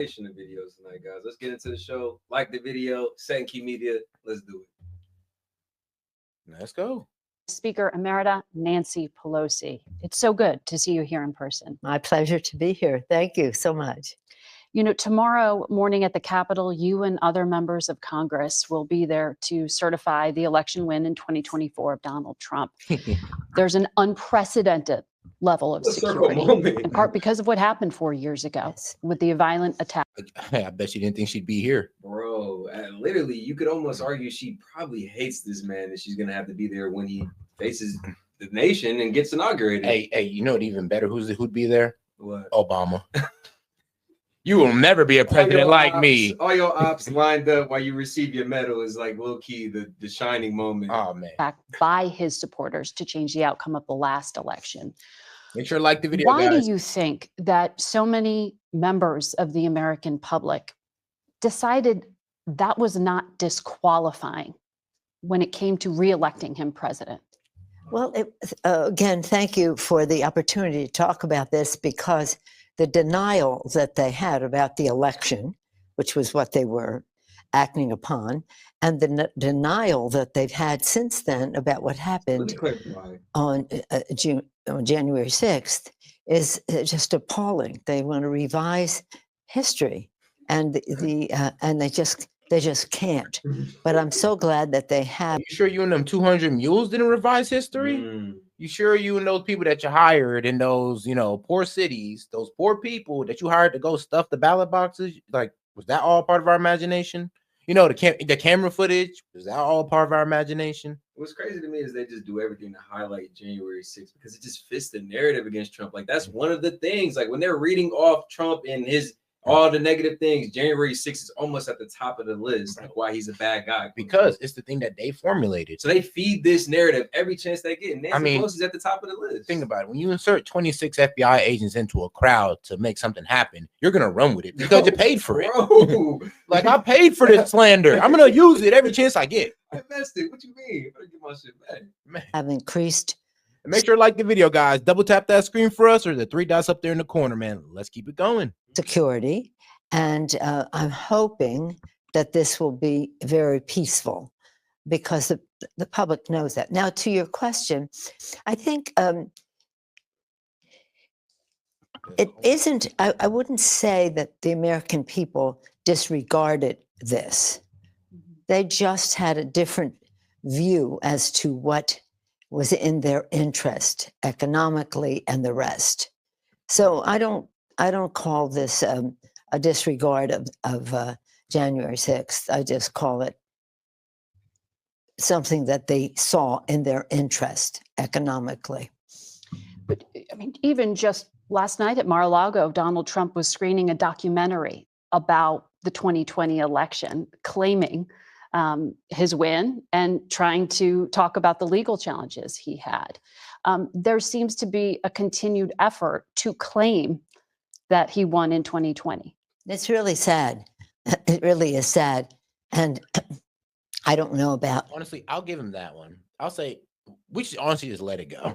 Of videos tonight, guys. Let's get into the show. Like the video, S.E.T Media. Let's do it. Let's go. Speaker Emerita Nancy Pelosi. It's so good to see you here in person. My pleasure to be here. Thank you so much. You know, tomorrow morning at the Capitol, you and other members of Congress will be there to certify the election win in 2024 of Donald Trump. There's an unprecedented level of security, in part because of what happened 4 years ago with the violent attack. I bet you didn't think she'd be here. Bro, literally, you could almost argue she probably hates this man and she's going to have to be there when he faces the nation and gets inaugurated. Hey, you know what even better? Who'd be there? What? Obama. You will never be a president like me. All your ops lined up while you receive your medal is like low key the shining moment. Oh man! By his supporters to change the outcome of the last election. Make sure to like the video. Why guys. do you think that so many members of the American public decided that was not disqualifying when it came to reelecting him president? Well, again, thank you for the opportunity to talk about this, because the denial that they had about the election, which was what they were acting upon, and the denial that they've had since then about what happened on January 6th is just appalling. They want to revise history, and and they just can't. But I'm so glad that they have. You sure you and them 200 mules didn't revise history? You sure you and those people that you hired in those, poor cities, those poor people that you hired to go stuff the ballot boxes, like, was that all part of our imagination? The camera footage, was that all part of our imagination? What's crazy to me is they just do everything to highlight January 6th because it just fits the narrative against Trump. Like, that's one of the things. Like, when they're reading off Trump and all the negative things, January 6th is almost at the top of the list, like why he's a bad guy. Because it's the thing that they formulated. So they feed this narrative every chance they get. Nancy Pelosi's at the top of the list. Think about it. When you insert 26 FBI agents into a crowd to make something happen, you're going to run with it because you paid for it. Like, I paid for this slander. I'm going to use it every chance I get. I invested. What you mean? I better get my shit back. Man. Have increased. And make sure to like the video, guys. Double tap that screen for us, or the 3 dots up there in the corner, man. Let's keep it going. Security. And I'm hoping that this will be very peaceful, because the public knows that. Now, to your question, I think it isn't, I wouldn't say that the American people disregarded this. They just had a different view as to what was in their interest economically and the rest. So I don't call this a disregard of January 6th. I just call it something that they saw in their interest economically. But I mean, even just last night at Mar-a-Lago, Donald Trump was screening a documentary about the 2020 election, claiming his win and trying to talk about the legal challenges he had. There seems to be a continued effort to claim that he won in 2020. It's really sad. It really is sad. And I don't know about. Honestly, I'll give him that one. I'll say we should honestly just let it go.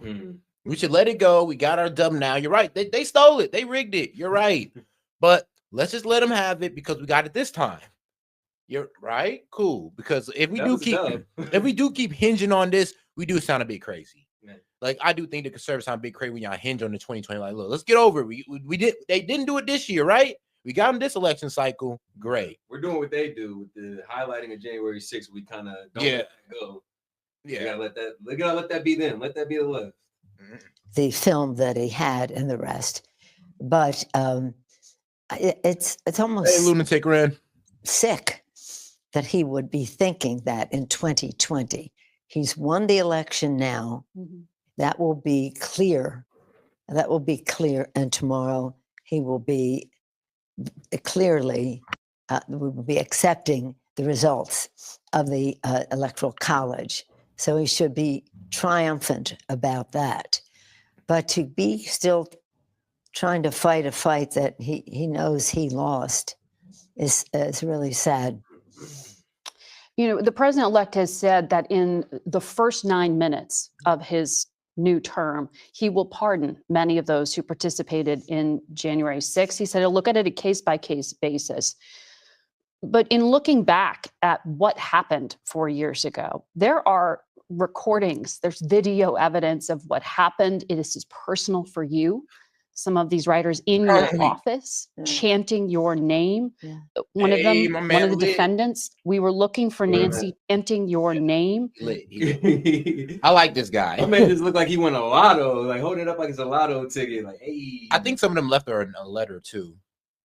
We should let it go. We got our dub now. You're right. They stole it. They rigged it. You're right. But let's just let them have it because we got it this time. You're right. Cool. Because if we do keep hinging on this, we do sound a bit crazy. Man. Like, I do think the conservatives sound a bit crazy when y'all hinge on the 2020. Like, look, let's get over it. They didn't do it this year, right? We got them this election cycle. Great. We're doing what they do with the highlighting of January 6th. We kind of don't let that go. Yeah. We gotta let that be them. Let that be the left. The film that he had and the rest. But it's almost lunatic Ren. Sick that he would be thinking that in 2020. He's won the election now. That will be clear. That will be clear. And tomorrow he will be clearly, we will be accepting the results of the Electoral College. So he should be triumphant about that. But to be still trying to fight a fight that he knows he lost is really sad. You know, the president-elect has said that in the first 9 minutes of his new term, he will pardon many of those who participated in January 6th. He said he'll look at it a case-by-case basis. But in looking back at what happened 4 years ago, there are recordings, there's video evidence of what happened. It is personal for you. Some of these writers in your office chanting your name. Yeah. One of them, my one man of the lit. defendants, we were looking for Nancy chanting your name. I like this guy. I made this look like he won a lotto, like hold it up like it's a lotto ticket. Like, hey. I think some of them left her a letter too.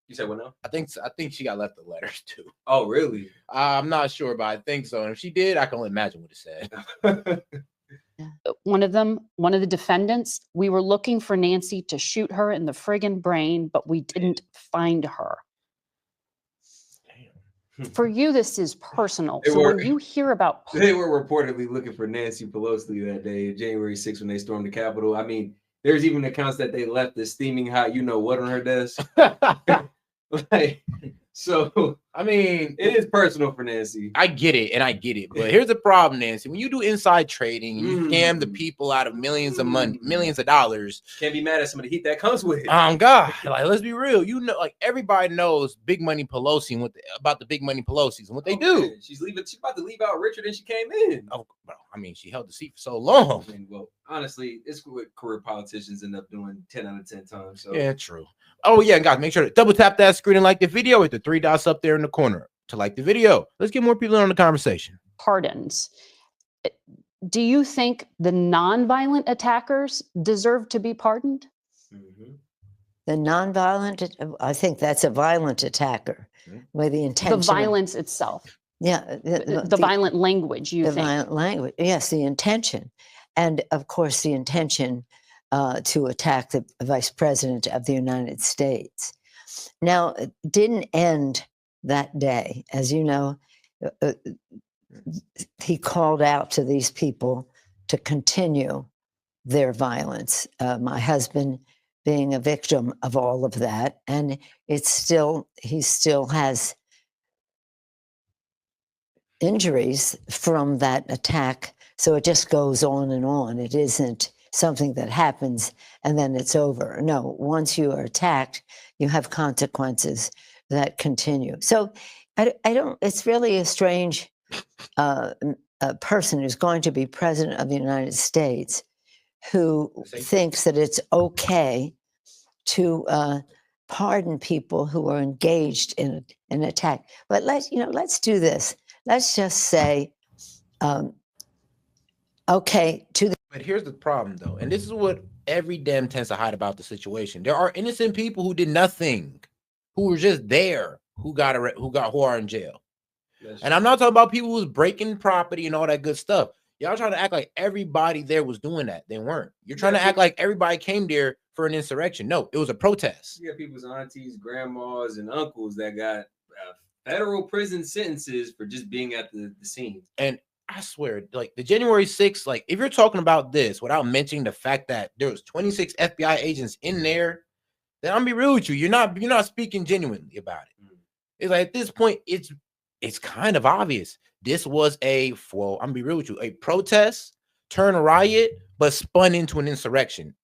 You said what now? I think she got left a letter too. Oh, really? I'm not sure, but I think so. And if she did, I can only imagine what it said. One of them, one of the defendants, we were looking for Nancy to shoot her in the friggin' brain, but we didn't find her. For you, this is personal. So when you hear about... They were reportedly looking for Nancy Pelosi that day, January 6th, when they stormed the Capitol. I mean, there's even accounts that they left the steaming hot, you know what, on her desk. Like, so I mean, it is personal for Nancy. I get it, but here's the problem, Nancy. When you do inside trading, you scam the people out of millions of money, millions of dollars. Can't be mad at some of the heat that comes with it. God, like let's be real. You know, like everybody knows Big Money Pelosi and about the Big Money Pelosi's and what they do. Man. She's about to leave out richer than she came in. Oh, well, I mean, she held the seat for so long. I mean, well, honestly, it's what career politicians end up doing 10 out of 10 times. So yeah, true. Oh yeah, guys, make sure to double tap that screen and like the video with the 3 dots up there in the corner to like the video. Let's get more people on the conversation. Pardons. Do you think the nonviolent attackers deserve to be pardoned? Mm-hmm. The nonviolent, I think that's a violent attacker with the intention. The violence itself. Yeah. The violent language, you think? The violent language, yes, the intention. And of course, the intention to attack the Vice President of the United States. Now, it didn't end that day. As you know, he called out to these people to continue their violence. My husband being a victim of all of that. And he still has injuries from that attack. So it just goes on and on. It isn't something that happens and then it's over. No, once you are attacked, you have consequences that continue. So I don't, it's really a strange person who's going to be president of the United States who thinks that it's okay to pardon people who are engaged in an attack. But let's do this. Let's just say, okay, But here's the problem, though, and this is what every Dem tends to hide about the situation. There are innocent people who did nothing, who were just there, who are in jail. And I'm not talking about people who's breaking property and all that good stuff. Y'all trying to act like everybody there was doing that. They weren't. You're trying to act like everybody came there for an insurrection. No, it was a protest. You got people's aunties, grandmas, and uncles that got federal prison sentences for just being at the scene. And I swear, like the January 6th, like if you're talking about this without mentioning the fact that there was 26 FBI agents in there, then I'm be real with you. You're not speaking genuinely about it. It's like at this point, it's kind of obvious. This was I'm be real with you, a protest turned a riot, but spun into an insurrection.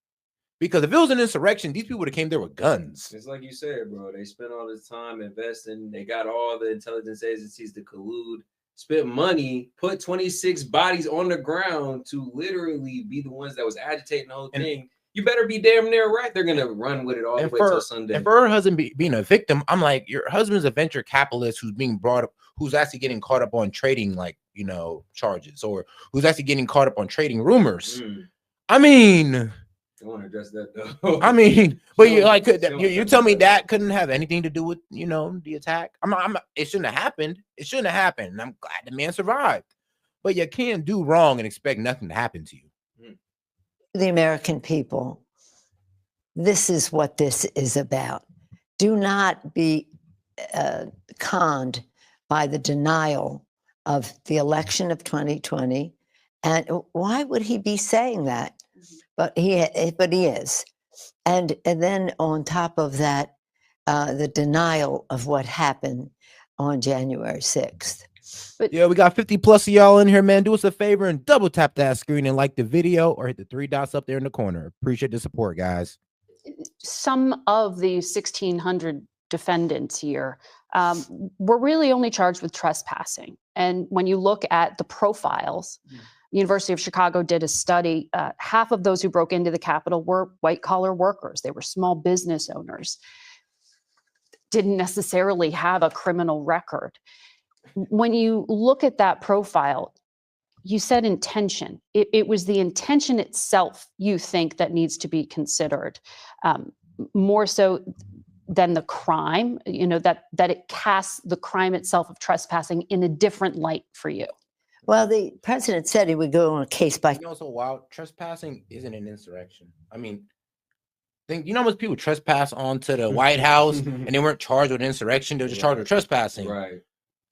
Because if it was an insurrection, these people would have came there with guns. It's like you said, bro. They spent all this time investing. They got all the intelligence agencies to collude, spent money, put 26 bodies on the ground to literally be the ones that was agitating the whole thing. You better be damn near right. They're going to run with it all the way till Sunday. And for her husband being a victim, I'm like, your husband's a venture capitalist who's being brought up, who's actually getting caught up on trading, charges, or who's actually getting caught up on trading rumors. I mean... I want to address that, though. I mean, but you tell me that couldn't have anything to do with, the attack? It shouldn't have happened. It shouldn't have happened. And I'm glad the man survived. But you can't do wrong and expect nothing to happen to you. The American people, this is what this is about. Do not be conned by the denial of the election of 2020. And why would he be saying that? But he is. And then on top of that, the denial of what happened on January 6th. But Yeah, we got 50 plus of y'all in here, man. Do us a favor and double tap that screen and like the video or hit the 3 dots up there in the corner. Appreciate the support, guys. some of the 1,600 defendants here were really only charged with trespassing. And when you look at the profiles, University of Chicago did a study. Half of those who broke into the Capitol were white-collar workers. They were small business owners. Didn't necessarily have a criminal record. When you look at that profile, you said intention. It was the intention itself you think that needs to be considered, more so than the crime. You know, that it casts the crime itself of trespassing in a different light for you. Well, the president said he would go on a case by. You know, so wild. Trespassing isn't an insurrection. I mean, you know how much people trespass onto the White House and they weren't charged with insurrection; they were just charged with trespassing. Right.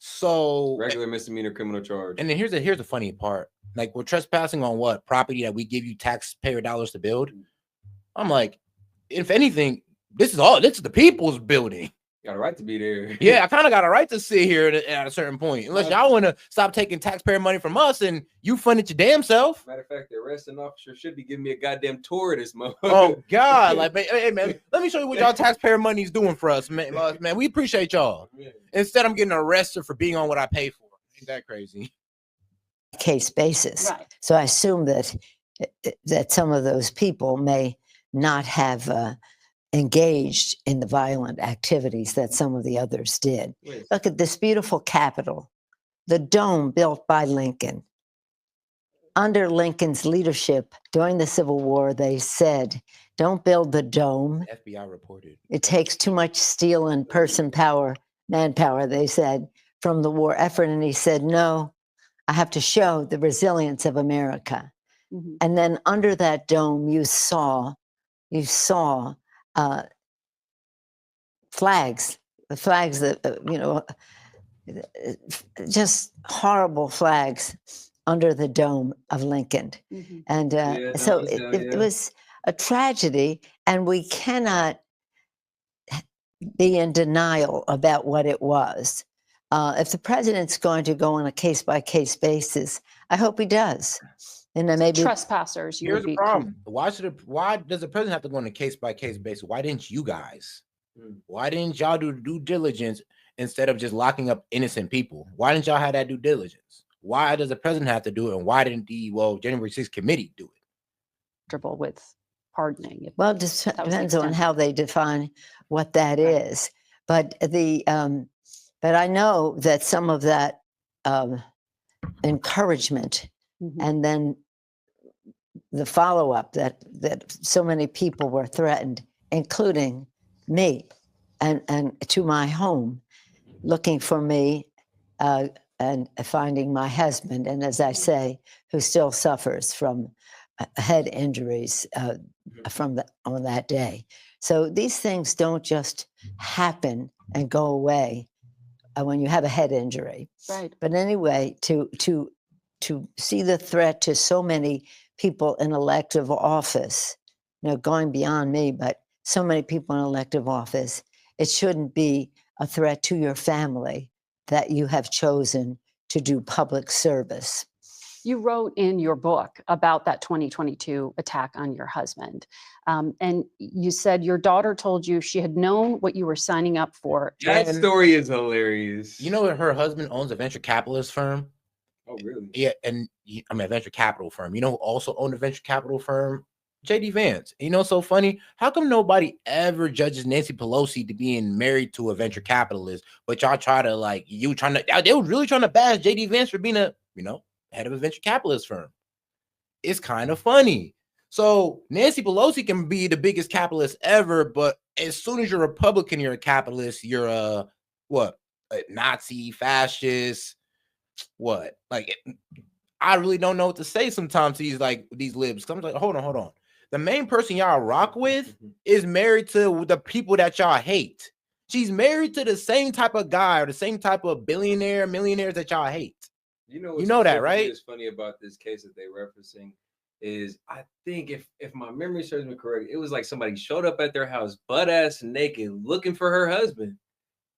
So regular misdemeanor criminal charge. And then here's the funny part. Like, we're trespassing on what? Property that we give you taxpayer dollars to build. I'm like, if anything, this is the people's building. Got a right to be there. Yeah, I kind of got a right to sit here at a certain point. Unless y'all want to stop taking taxpayer money from us and you fund it your damn self. Matter of fact, the arresting officer should be giving me a goddamn tour of this motherfucker. Oh God! Like, hey man, let me show you what y'all taxpayer money is doing for us, man. Man, we appreciate y'all. Yeah. Instead, I'm getting arrested for being on what I pay for. Ain't that crazy? Case basis. Right. So I assume that some of those people may not have engaged in the violent activities that some of the others did. Yes. Look at this beautiful Capitol, the dome built by Lincoln. Under Lincoln's leadership during the Civil War, they said, don't build the dome. FBI reported. It takes too much steel and manpower, they said, from the war effort. And he said, no, I have to show the resilience of America. Mm-hmm. And then under that dome, you saw flags, the flags that, just horrible flags under the dome of Lincoln. Mm-hmm. And it was a tragedy, and we cannot be in denial about what it was. If the president's going to go on a case-by-case basis, I hope he does. And then maybe trespassers. Here's the problem. Why does the president have to go on a case-by-case basis? Why didn't you guys? Why didn't y'all do due diligence instead of just locking up innocent people? Why didn't y'all have that due diligence? Why does the president have to do it? And why didn't the January 6th committee do it? With pardoning. Well, it depends on how they define what that is. But but I know that some of that encouragement and then the follow-up that so many people were threatened, including me, and to my home, looking for me and finding my husband, and as I say, who still suffers from head injuries on that day. So these things don't just happen and go away when you have a head injury. Right. But anyway, to see the threat to so many people in elective office, going beyond me, but so many people in elective office, it shouldn't be a threat to your family that you have chosen to do public service. You wrote in your book about that 2022 attack on your husband. And you said your daughter told you she had known what you were signing up for. That story is hilarious. You know that her husband owns a venture capitalist firm? Oh, really? Yeah, and a venture capital firm. You know who also owned a venture capital firm? J.D. Vance. You know, so funny. How come nobody ever judges Nancy Pelosi to being married to a venture capitalist, but y'all try to they were really trying to bash J.D. Vance for being head of a venture capitalist firm. It's kind of funny. So Nancy Pelosi can be the biggest capitalist ever, but as soon as you're a Republican, you're a capitalist. You're a Nazi, fascist. What? Like, I really don't know what to say sometimes to these libs. I'm like, hold on. The main person y'all rock with is married to the people that y'all hate. She's married to the same type of guy or the same type of millionaires that y'all hate. You know that, right? What's funny about this case that they're referencing is, I think if my memory serves me correct, it was like somebody showed up at their house butt ass naked looking for her husband.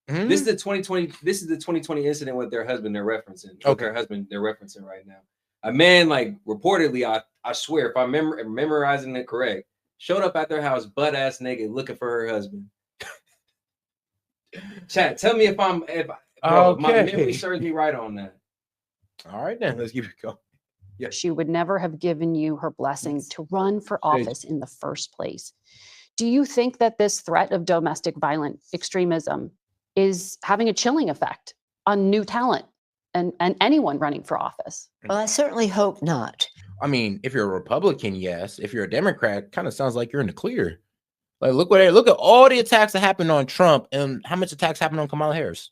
This is the 2020. This is the 2020 incident with their husband. They're referencing. With her husband, they're referencing right now. A man, like reportedly, I swear, if I'm memorizing it correct, showed up at their house butt ass naked, looking for her husband. Chat, tell me if my memory serves me right on that. All right, then let's keep it going. Yeah. She would never have given you her blessing to run for office in the first place. Do you think that this threat of domestic violent extremism is having a chilling effect on new talent and anyone running for office? Well, I certainly hope not. I mean, if you're a Republican, yes. If you're a Democrat, kind of sounds like you're in the clear. Like, look at all the attacks that happened on Trump and how much attacks happened on Kamala Harris.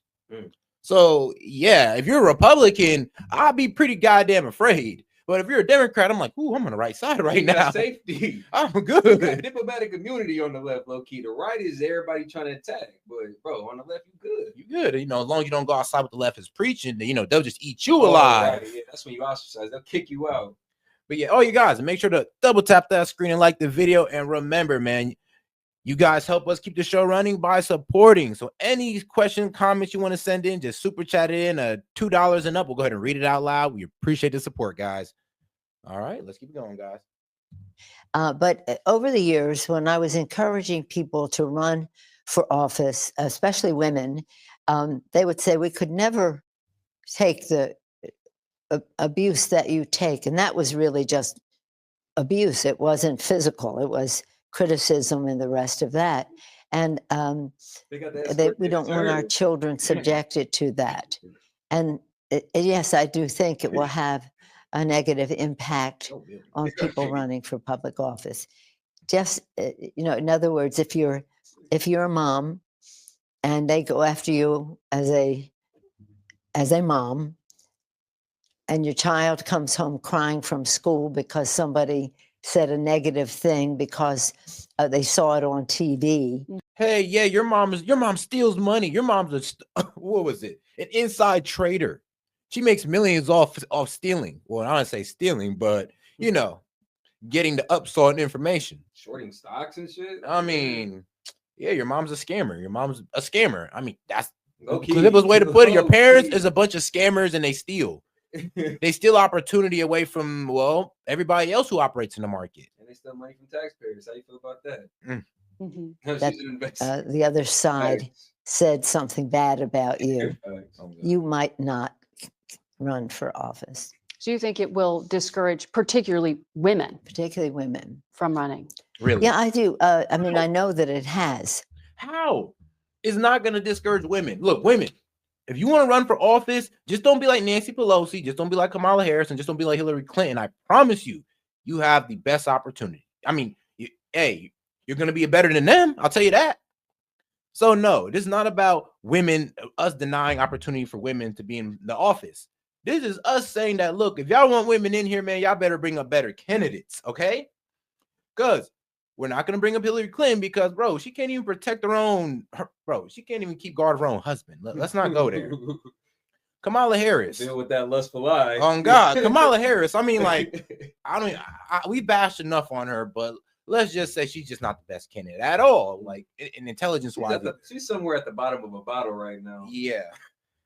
So, yeah, if you're a Republican, I'll be pretty goddamn afraid. But if you're a Democrat, I'm like, ooh, I'm on the right side right now. Safety. I'm good. You got diplomatic immunity on the left, low key. The right is everybody trying to attack. But, bro, on the left, you good. You good. You know, as long as you don't go outside what the left is preaching, you know, they'll just eat you alive. Right. Yeah, that's when you ostracize. They'll kick you out. But, yeah, you guys, make sure to double tap that screen and like the video. And remember, man, you guys help us keep the show running by supporting. So any questions, comments you want to send in, just super chat it in $2 and up. We'll go ahead and read it out loud. We appreciate the support, guys. All right, let's keep it going, guys. But over the years, when I was encouraging people to run for office, especially women, they would say we could never take the abuse that you take. And that was really just abuse. It wasn't physical. It was criticism and the rest of that. And we don't want our children subjected to that. And yes, I do think it will have a negative impact on people running for public office. Just, in other words, if you're a mom and they go after you as a mom, and your child comes home crying from school because somebody said a negative thing because they saw it on TV. Hey, yeah, your mom steals money. Your mom's what was it? An inside trader. She makes millions off stealing. Well, I don't say stealing, but getting the upside information. Shorting stocks and shit. I mean, yeah, your mom's a scammer. Your mom's a scammer. I mean, that's the simplest way to put it. Your parents is a bunch of scammers and they steal. They steal opportunity away from, everybody else who operates in the market. And they steal money from taxpayers. How you feel about that? The other side said something bad about you. You might not run for office. So you think it will discourage particularly women from running? Really? Yeah, I do. I mean, I know that it has. How? It's not going to discourage women. Look, women, if you want to run for office, just don't be like Nancy Pelosi. Just don't be like Kamala Harris, and just don't be like Hillary Clinton. I promise you, you have the best opportunity. I mean, you're going to be better than them. I'll tell you that. So no, this is not about women, us denying opportunity for women to be in the office. This is us saying that, look, if y'all want women in here, man, y'all better bring up better candidates, okay? Because we're not going to bring up Hillary Clinton because, bro, she can't even protect she can't even keep guard of her own husband. Let's not go there. Kamala Harris. Deal with that lustful eye. On God. Kamala Harris. I mean, like, we bashed enough on her, but let's just say she's just not the best candidate at all. Like, in intelligence-wise. She's somewhere at the bottom of a bottle right now. Yeah.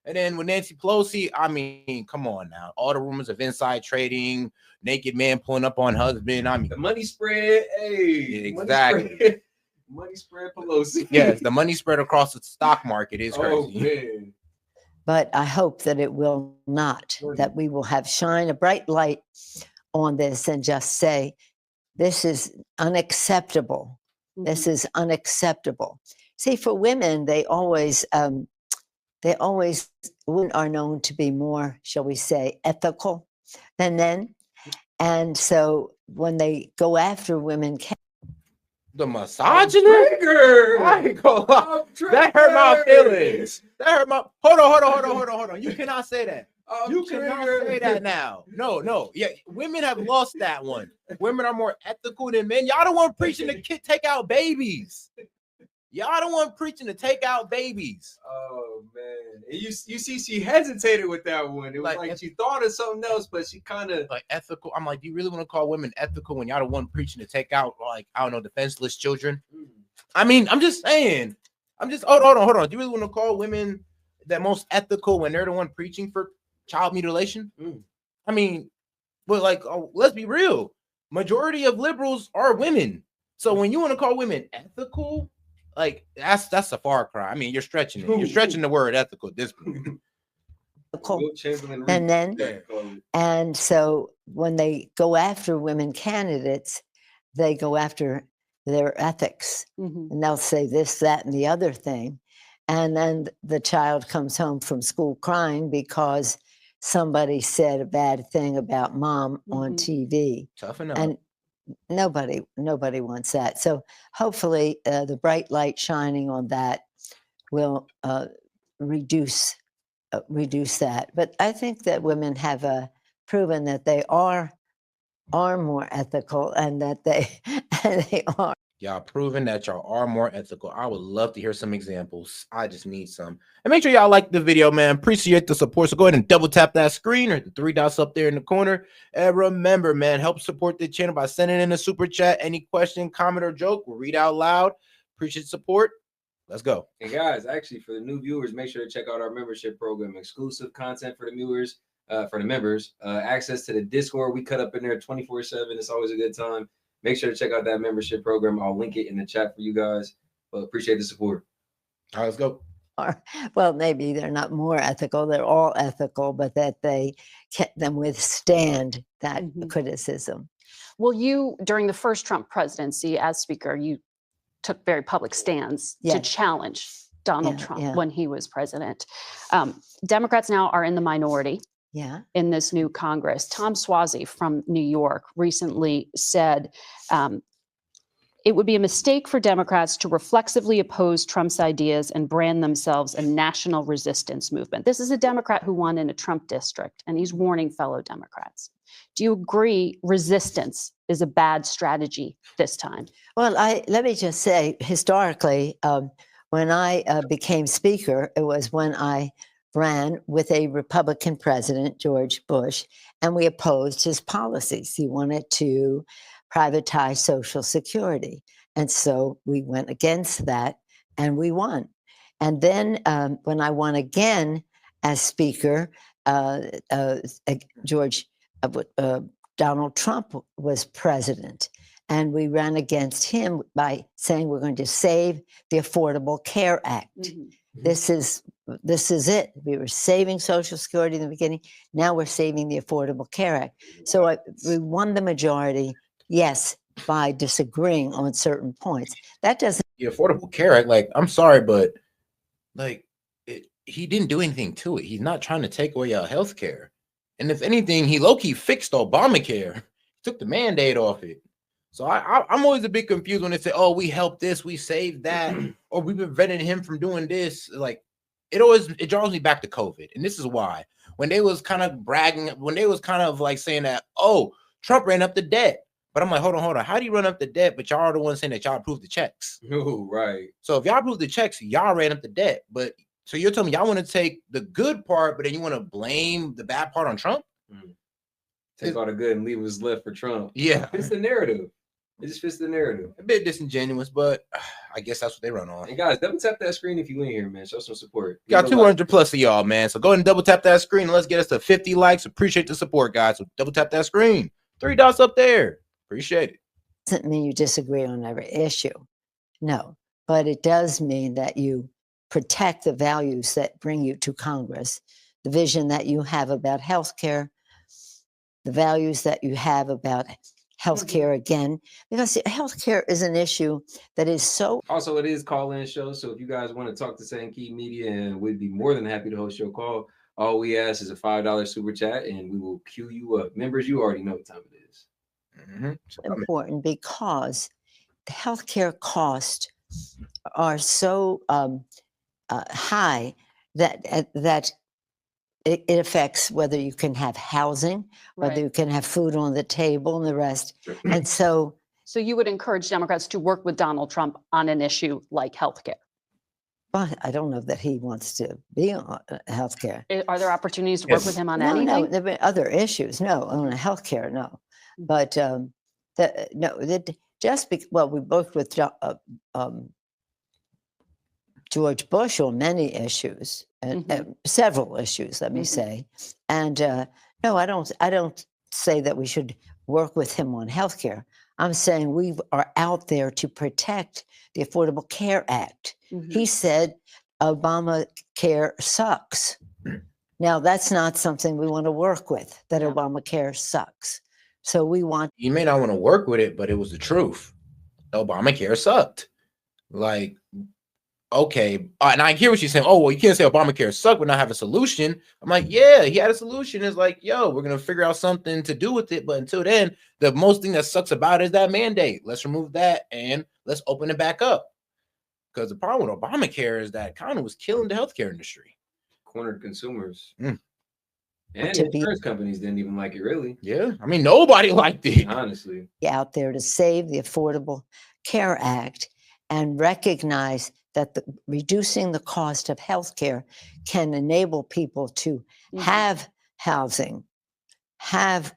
And then with Nancy Pelosi, I mean, come on now. All the rumors of inside trading, naked man pulling up on husband. I mean, the money spread. Hey, exactly. Money spread Pelosi. Yes, the money spread across the stock market is crazy. Oh, man. But I hope that it will not, that we will shine a bright light on this and just say, this is unacceptable. This is unacceptable. See, for women, they always women are known to be more, shall we say, ethical than men. And so when they go after women, the misogynist? I ain't gonna lie. That hurt my feelings. Hold on. You cannot say that. You cannot say that now. No. Yeah, women have lost that one. Women are more ethical than men. Y'all don't want preaching to take out babies. Y'all don't want preaching to take out babies. Oh man, you see, she hesitated with that one. It was like she thought of something else, but she kind of like ethical. I'm like, do you really want to call women ethical when y'all don't want preaching to take out, like, I don't know, defenseless children? I mean, I'm just saying. I'm just hold on. Do you really want to call women that most ethical when they're the one preaching for child mutilation? I mean, but like, let's be real. Majority of liberals are women. So when you want to call women ethical, like that's a far cry. I mean, you're stretching it. You're stretching the word ethical at this point. And then, and so when they go after women candidates, they go after their ethics, and they'll say this, that, and the other thing. And then the child comes home from school crying because somebody said a bad thing about mom on TV. Tough enough. And nobody wants that. So hopefully the bright light shining on that will reduce that. But I think that women have proven that they are more ethical, and that they are. Y'all proven that y'all are more ethical. I would love to hear some examples. I just need some. And make sure y'all like the video, man. Appreciate the support. So go ahead and double tap that screen or the 3 dots up there in the corner. And remember, man, help support the channel by sending in a super chat. Any question, comment, or joke, we'll read out loud. Appreciate support. Let's go. And guys, actually, for the new viewers, make sure to check out our membership program. Exclusive content for the viewers, for the members. Access to the Discord. We cut up in there 24/7. It's always a good time. Make sure to check out that membership program. I'll link it in the chat for you guys. But appreciate the support. All right, let's go. Well, maybe they're not more ethical. They're all ethical, but that they kept them withstand that criticism. Well, you, during the first Trump presidency as Speaker, you took very public stands to challenge Donald Trump when he was president. Democrats now are in the minority in this new Congress. Tom Suozzi from New York recently said it would be a mistake for Democrats to reflexively oppose Trump's ideas and brand themselves a national resistance movement. This is a Democrat who won in a Trump district, and he's warning fellow Democrats. Do you agree resistance is a bad strategy this time? Well, let me just say, historically, when I became Speaker, it was when I ran with a Republican president, George Bush, and we opposed his policies. He wanted to privatize Social Security. And so we went against that, and we won. And then when I won again as Speaker, Donald Trump was president. And we ran against him by saying we're going to save the Affordable Care Act. This is it. We were saving Social Security in the beginning. Now we're saving the Affordable Care Act. So we won the majority, yes, by disagreeing on certain points. That doesn't. The Affordable Care Act, like, I'm sorry, but like, he didn't do anything to it. He's not trying to take away our health care. And if anything, he low-key fixed Obamacare, took the Mandate off it. So I'm always a bit confused when they say, oh, we helped this, we saved that, or we prevented him from doing this. Like, it draws me back to COVID. And this is why. When they was kind of bragging, when they was kind of like saying that, oh, Trump ran up the debt. But I'm like, hold on. How do you run up the debt? But y'all are the ones saying that y'all approved the checks. Oh, right. So if y'all approved the checks, y'all ran up the debt. But so you're telling me y'all want to take the good part, but then you want to blame the bad part on Trump? Take all the good and leave what's left for Trump. Yeah. It's the narrative. It just fits the narrative. A bit disingenuous, but I guess that's what they run on. And guys, double tap that screen if you in here, man. Show some support. Got 200 plus of y'all, man. So go ahead and double tap that screen and let's get us to 50 likes. Appreciate the support, guys. So double tap that screen. 3 dots up there. Appreciate it. Doesn't mean you disagree on every issue. No, but it does mean that you protect the values that bring you to Congress, the vision that you have about healthcare, the values that you have about healthcare again, because healthcare is an issue that is so. Also, it is call-in show, so if you guys want to talk to Sankey Media, and we'd be more than happy to host your call. All we ask is a $5 super chat, and we will queue you up. Members, you already know what time it is. Important because the healthcare costs are so high that it affects whether you can have housing, whether you can have food on the table, and the rest. And so you would encourage Democrats to work with Donald Trump on an issue like healthcare? Well, I don't know that he wants to be on healthcare. Are there opportunities to work with him on anything? No, there have been other issues. No, on healthcare, no. But we worked with George Bush on many issues, and several issues, let me say. And no, I don't say that we should work with him on health care. I'm saying we are out there to protect the Affordable Care Act. He said Obamacare sucks. Now, that's not something we want to work with, that Obamacare sucks. So we want... You may not want to work with it, but it was the truth. Obamacare sucked. Like, okay. And I hear what you're saying. Oh, well, you can't say Obamacare sucked but not have a solution. I'm like, yeah, he had a solution. It's like, yo, we're going to figure out something to do with it. But until then, the most thing that sucks about it is that mandate. Let's remove that and let's open it back up. Because the problem with Obamacare is that kind of was killing the healthcare industry. Cornered consumers. And insurance companies didn't even like it, really. Yeah. I mean, nobody liked it. Honestly. Out there to save the Affordable Care Act and recognize that reducing the cost of healthcare can enable people to have housing, have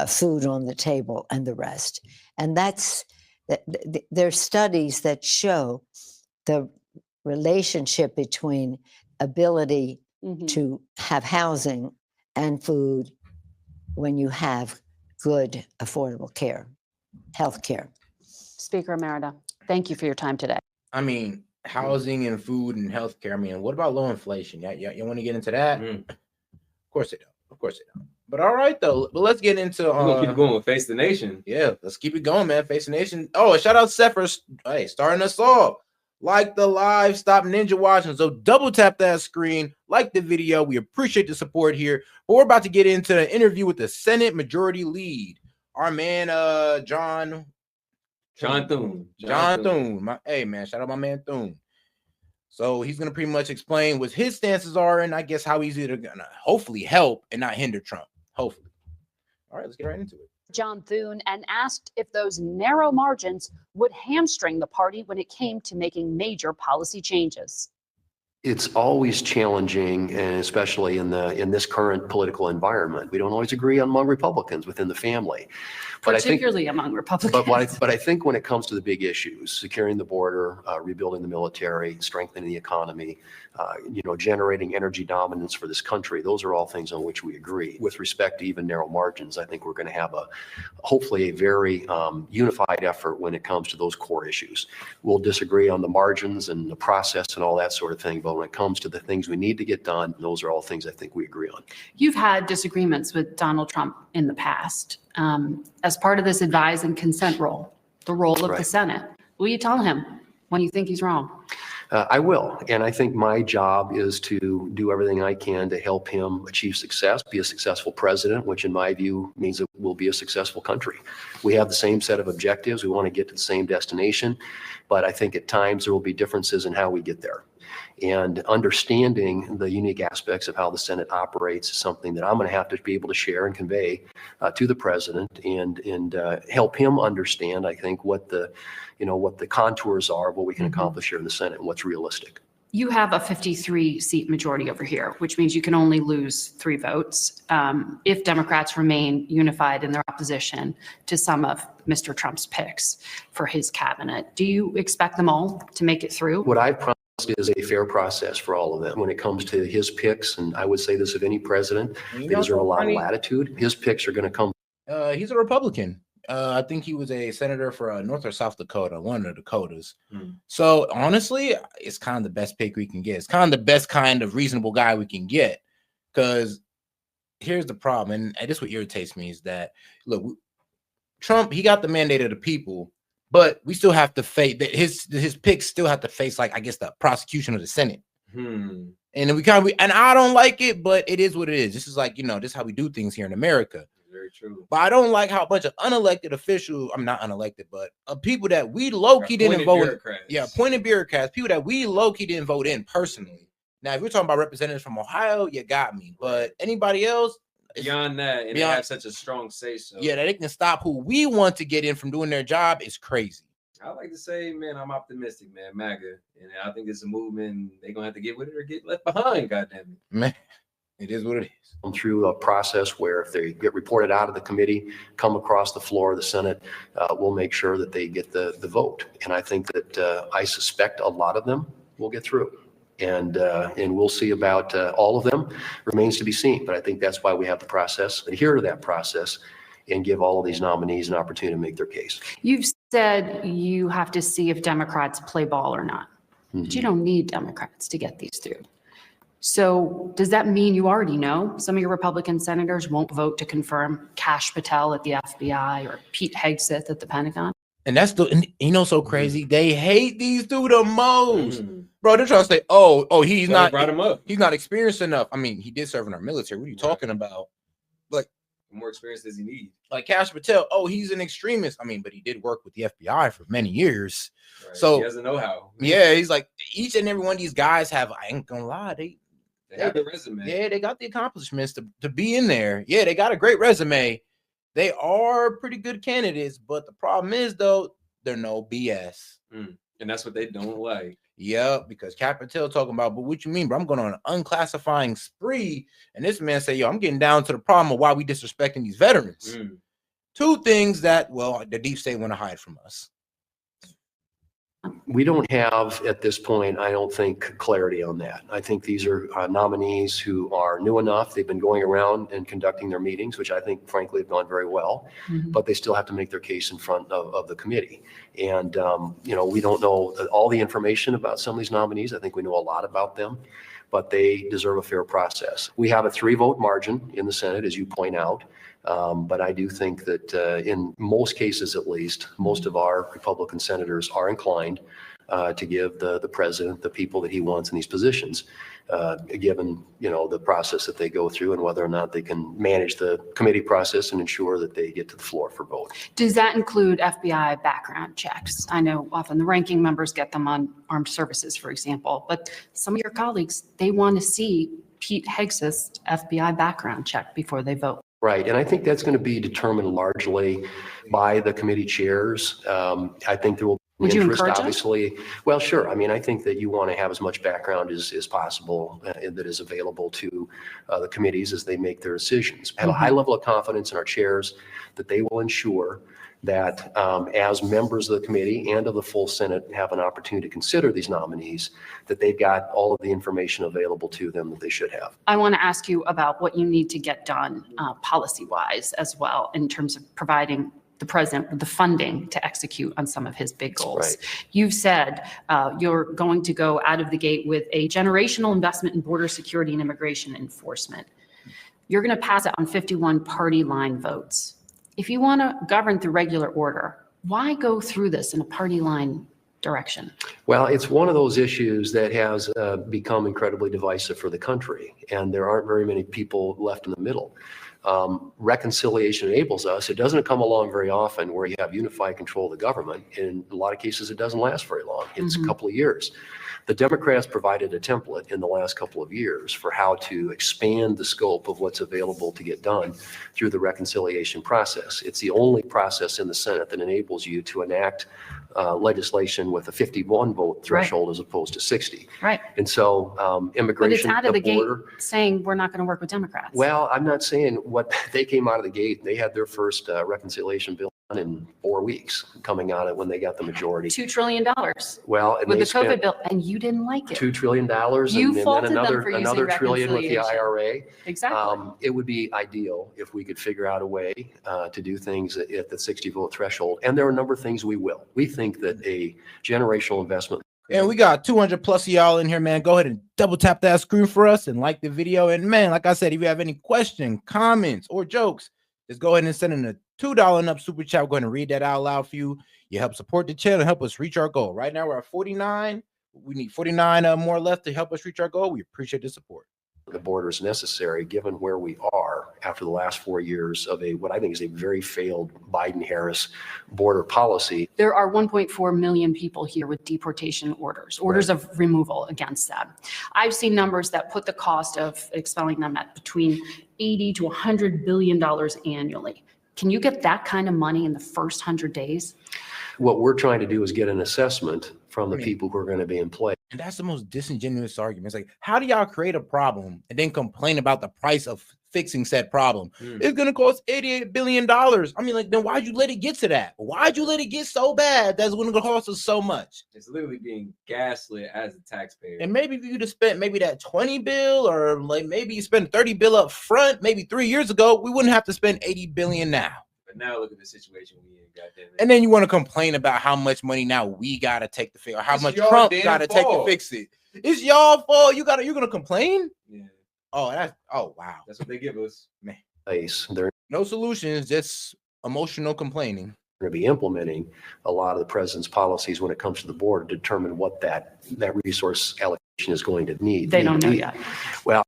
food on the table, and the rest. And there's studies that show the relationship between ability to have housing and food when you have good, affordable care, health care. Speaker Emerita, thank you for your time today. I mean, housing and food and healthcare. I mean, what about low inflation? You want to get into that? Of course they don't. Of course they don't. But all right, though. But let's get into... We're keep going with Face the Nation. Yeah, let's keep it going, man. Face the Nation. Oh, shout out Seth for starting us off. Like the live, stop ninja watching. So double tap that screen, like the video. We appreciate the support here. But we're about to get into an interview with the Senate Majority Lead. Our man, John Thune. Hey, man, shout out my man Thune. So he's going to pretty much explain what his stances are and I guess how he's either going to hopefully help and not hinder Trump. Hopefully. All right, let's get right into it. John Thune, and asked if those narrow margins would hamstring the party when it came to making major policy changes. It's always challenging, and especially in this current political environment. We don't always agree among Republicans within the family. Particularly among Republicans. But I think when it comes to the big issues, securing the border, rebuilding the military, strengthening the economy, generating energy dominance for this country, those are all things on which we agree. With respect to even narrow margins, I think we're going to have hopefully a very unified effort when it comes to those core issues. We'll disagree on the margins and the process and all that sort of thing, but when it comes to the things we need to get done, those are all things I think we agree on. You've had disagreements with Donald Trump in the past. As part of this advise and consent role, the role of the Senate, will you tell him when you think he's wrong? I will. And I think my job is to do everything I can to help him achieve success, be a successful president, which in my view means it will be a successful country. We have the same set of objectives. We want to get to the same destination, but I think at times there will be differences in how we get there. And understanding the unique aspects of how the Senate operates is something that I'm going to have to be able to share and convey to the president and help him understand, I think, what the contours are of what we can accomplish here in the Senate and what's realistic. You have a 53-seat majority over here, which means you can only lose 3 votes if Democrats remain unified in their opposition to some of Mr. Trump's picks for his cabinet. Do you expect them all to make it through? What I promised is a fair process for all of them when it comes to his picks, and I would say this of any president, they deserve a lot of latitude. His picks are going to come. He's a Republican. I think he was a senator for North or South Dakota, one of the Dakotas. So honestly, it's kind of the best pick we can get. It's kind of the best kind of reasonable guy we can get. Because here's the problem, and this what irritates me is that, look, Trump, he got the mandate of the people, but we still have to face that his picks still have to face, like, I guess, the prosecution of the Senate. And then and I don't like it, but it is what it is. This is like, this is how we do things here in America. Very true. But I don't like how a bunch of unelected officials, I'm not unelected, but people that we low-key didn't vote. Yeah, appointed bureaucrats, people that we low-key didn't vote in personally. Now, if you're talking about representatives from Ohio, you got me. But anybody else, beyond that, and they have such a strong say so. Yeah, that they can stop who we want to get in from doing their job is crazy. I like to say, man, I'm optimistic, man, MAGA. And I think it's a movement. They're going to have to get with it or get left behind, goddamn it. Man, it is what it is. Through a process where if they get reported out of the committee, come across the floor of the Senate, we'll make sure that they get the vote. And I think that I suspect a lot of them we'll get through. And we'll see about all of them. Remains to be seen. But I think that's why we have the process, adhere to that process, and give all of these nominees an opportunity to make their case. You've said you have to see if Democrats play ball or not, but you don't need Democrats to get these through. So does that mean you already know some of your Republican senators won't vote to confirm Kash Patel at the FBI or Pete Hegseth at the Pentagon? And that's so crazy. They hate these two the most. Bro, they're trying to say, he's not brought him up. He's not experienced enough. I mean, he did serve in our military. What are you talking about? Like, more experience does he need? Like Kash Patel, he's an extremist. I mean, but he did work with the FBI for many years. Right. So he has the know-how. Yeah, he's like, each and every one of these guys have, I ain't gonna lie, they have the resume. Yeah, they got the accomplishments to be in there. Yeah, they got a great resume. They are pretty good candidates, but the problem is, though, they're no BS. And that's what they don't like. Yeah, because Kash Patel talking about, but what you mean, bro? I'm going on an unclassifying spree. And this man say, I'm getting down to the problem of why we disrespecting these veterans. Two things that, the deep state want to hide from us. We don't have, at this point, I don't think, clarity on that. I think these are nominees who are new enough. They've been going around and conducting their meetings, which I think, frankly, have gone very well. But they still have to make their case in front of the committee. And, we don't know all the information about some of these nominees. I think we know a lot about them, but they deserve a fair process. We have a 3-vote margin in the Senate, as you point out. But I do think that in most cases, at least, most of our Republican senators are inclined to give the president the people that he wants in these positions, given, the process that they go through and whether or not they can manage the committee process and ensure that they get to the floor for vote. Does that include FBI background checks? I know often the ranking members get them on armed services, for example, but some of your colleagues, they want to see Pete Hegseth's FBI background check before they vote. Right. And I think that's going to be determined largely by the committee chairs. I think there will be interest, obviously. Well, sure. I mean, I think that you want to have as much background as possible that is available to the committees as they make their decisions. I have a high level of confidence in our chairs that they will ensure that as members of the committee and of the full Senate have an opportunity to consider these nominees, that they've got all of the information available to them that they should have. I want to ask you about what you need to get done policy-wise as well in terms of providing the president with the funding to execute on some of his big goals. Right. You've said you're going to go out of the gate with a generational investment in border security and immigration enforcement. You're going to pass it on 51 party line votes. If you want to govern through regular order, why go through this in a party line direction? Well, it's one of those issues that has become incredibly divisive for the country, and there aren't very many people left in the middle. Reconciliation enables us. It doesn't come along very often where you have unified control of the government. In a lot of cases, it doesn't last very long. It's a couple of years. The Democrats provided a template in the last couple of years for how to expand the scope of what's available to get done through the reconciliation process. It's the only process in the Senate that enables you to enact legislation with a 51 vote threshold as opposed to 60. Right. And so immigration, but it's out of the border, gate saying we're not going to work with Democrats. Well, I'm not saying what they came out of the gate. They had their first reconciliation bill in 4 weeks coming out of when they got the majority. $2 trillion. Well, and with they the COVID bill, and you didn't like it. $2 trillion You and faulted then them for using another trillion with the reconciliation. IRA. Exactly. It would be ideal if we could figure out a way to do things at the 60 vote threshold. And there are a number of things we will. We think that a generational investment. And we got 200 plus of y'all in here, man. Go ahead and double tap that screen for us and like the video. And man, like I said, if you have any question, comments, or jokes, just go ahead and send in a $2 and up super chat. We're going to read that out loud for you. You help support the channel, help us reach our goal. Right now we're at 49. We need 49 more left to help us reach our goal. We appreciate the support. The border is necessary given where we are after the last 4 years of what I think is a very failed Biden-Harris border policy. There are 1.4 million people here with deportation orders of removal against them. I've seen numbers that put the cost of expelling them at between $80 to $100 billion annually. Can you get that kind of money in the first 100 days? What we're trying to do is get an assessment from the people who are going to be in play. And that's the most disingenuous argument. It's like, how do y'all create a problem and then complain about the price of fixing said problem? It's going to cost $88 billion. I mean, like, then why'd you let it get to that? Why'd you let it get so bad that's going to cost us so much? It's literally being gaslit as a taxpayer. And maybe if you'd have spent maybe that 20 bill, or like maybe you spent 30 bill up front, maybe 3 years ago, we wouldn't have to spend 80 billion now. But now look at the situation we in, goddamn it. And then you want to complain about how much money now we gotta take to fix, or how much Trump gotta take to fix it. It's y'all fault. You're gonna complain? Yeah. Oh wow. That's what they give us. Man. They're No solutions, just emotional complaining. going to be implementing a lot of the president's policies when it comes to the border to determine what that resource allocation is going to need. They don't know yet. Well,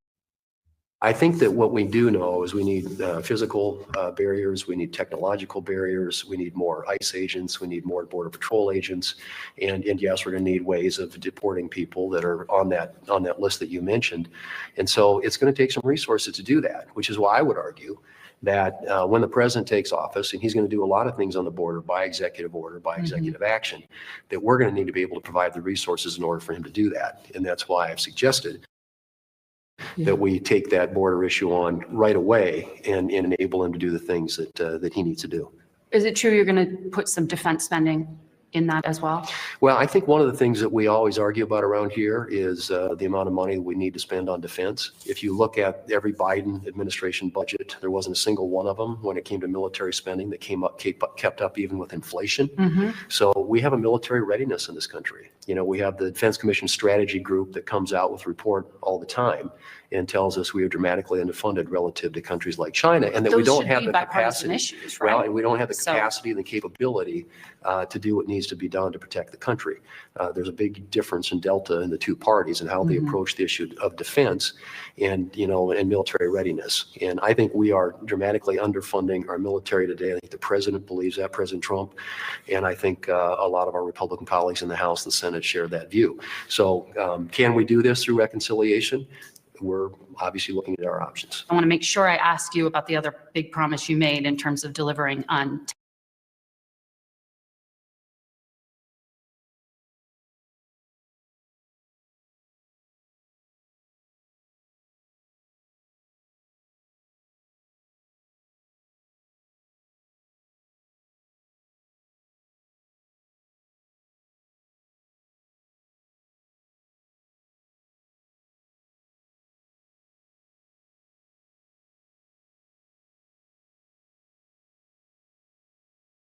I think that what we do know is we need physical barriers, we need technological barriers, we need more ICE agents, we need more Border Patrol agents, and yes, we're going to need ways of deporting people that are on that list that you mentioned. And so it's going to take some resources to do that, which is why I would argue that when the president takes office, and he's going to do a lot of things on the border by executive order, by executive action, that we're going to need to be able to provide the resources in order for him to do that. And that's why I've suggested that we take that border issue on right away and enable him to do the things that he needs to do. Is it true you're going to put some defense spending in that as well? Well, I think one of the things that we always argue about around here is the amount of money we need to spend on defense. If you look at every Biden administration budget, there wasn't a single one of them when it came to military spending that kept up even with inflation. So we have a military readiness in this country. You know, we have the Defense Commission Strategy Group that comes out with a report all the time and tells us we are dramatically underfunded relative to countries like China, and that we don't have the capacity. Issues, right? Well, and we don't have the capacity and the capability to do what needs to be done to protect the country. There's a big difference in delta in the two parties and how they approach the issue of defense and military readiness. And I think we are dramatically underfunding our military today. I think the president believes that, President Trump, and I think a lot of our Republican colleagues in the House and the Senate share that view. So can we do this through reconciliation? We're obviously looking at our options. I want to make sure I ask you about the other big promise you made in terms of delivering on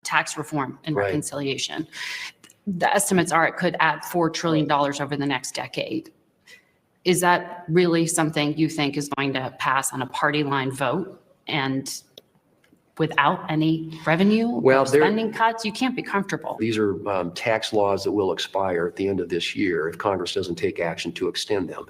tax reform and reconciliation. The estimates are it could add $4 trillion over the next decade. Is that really something you think is going to pass on a party line vote and without any revenue or spending cuts? You can't be comfortable. These are tax laws that will expire at the end of this year if Congress doesn't take action to extend them.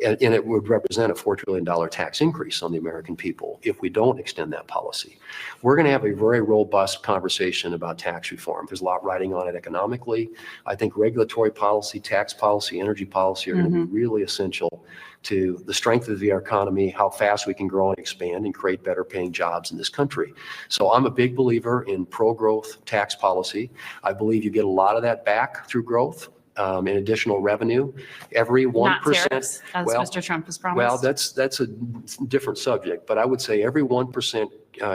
And it would represent a $4 trillion tax increase on the American people if we don't extend that policy. We're going to have a very robust conversation about tax reform. There's a lot riding on it economically. I think regulatory policy, tax policy, energy policy are going to be really essential to the strength of the economy, how fast we can grow and expand and create better paying jobs in this country. So I'm a big believer in pro-growth tax policy. I believe you get a lot of that back through growth. In additional revenue, every 1%. Not tariffs, as Mr. Trump has promised. Well, that's a different subject, but I would say every 1%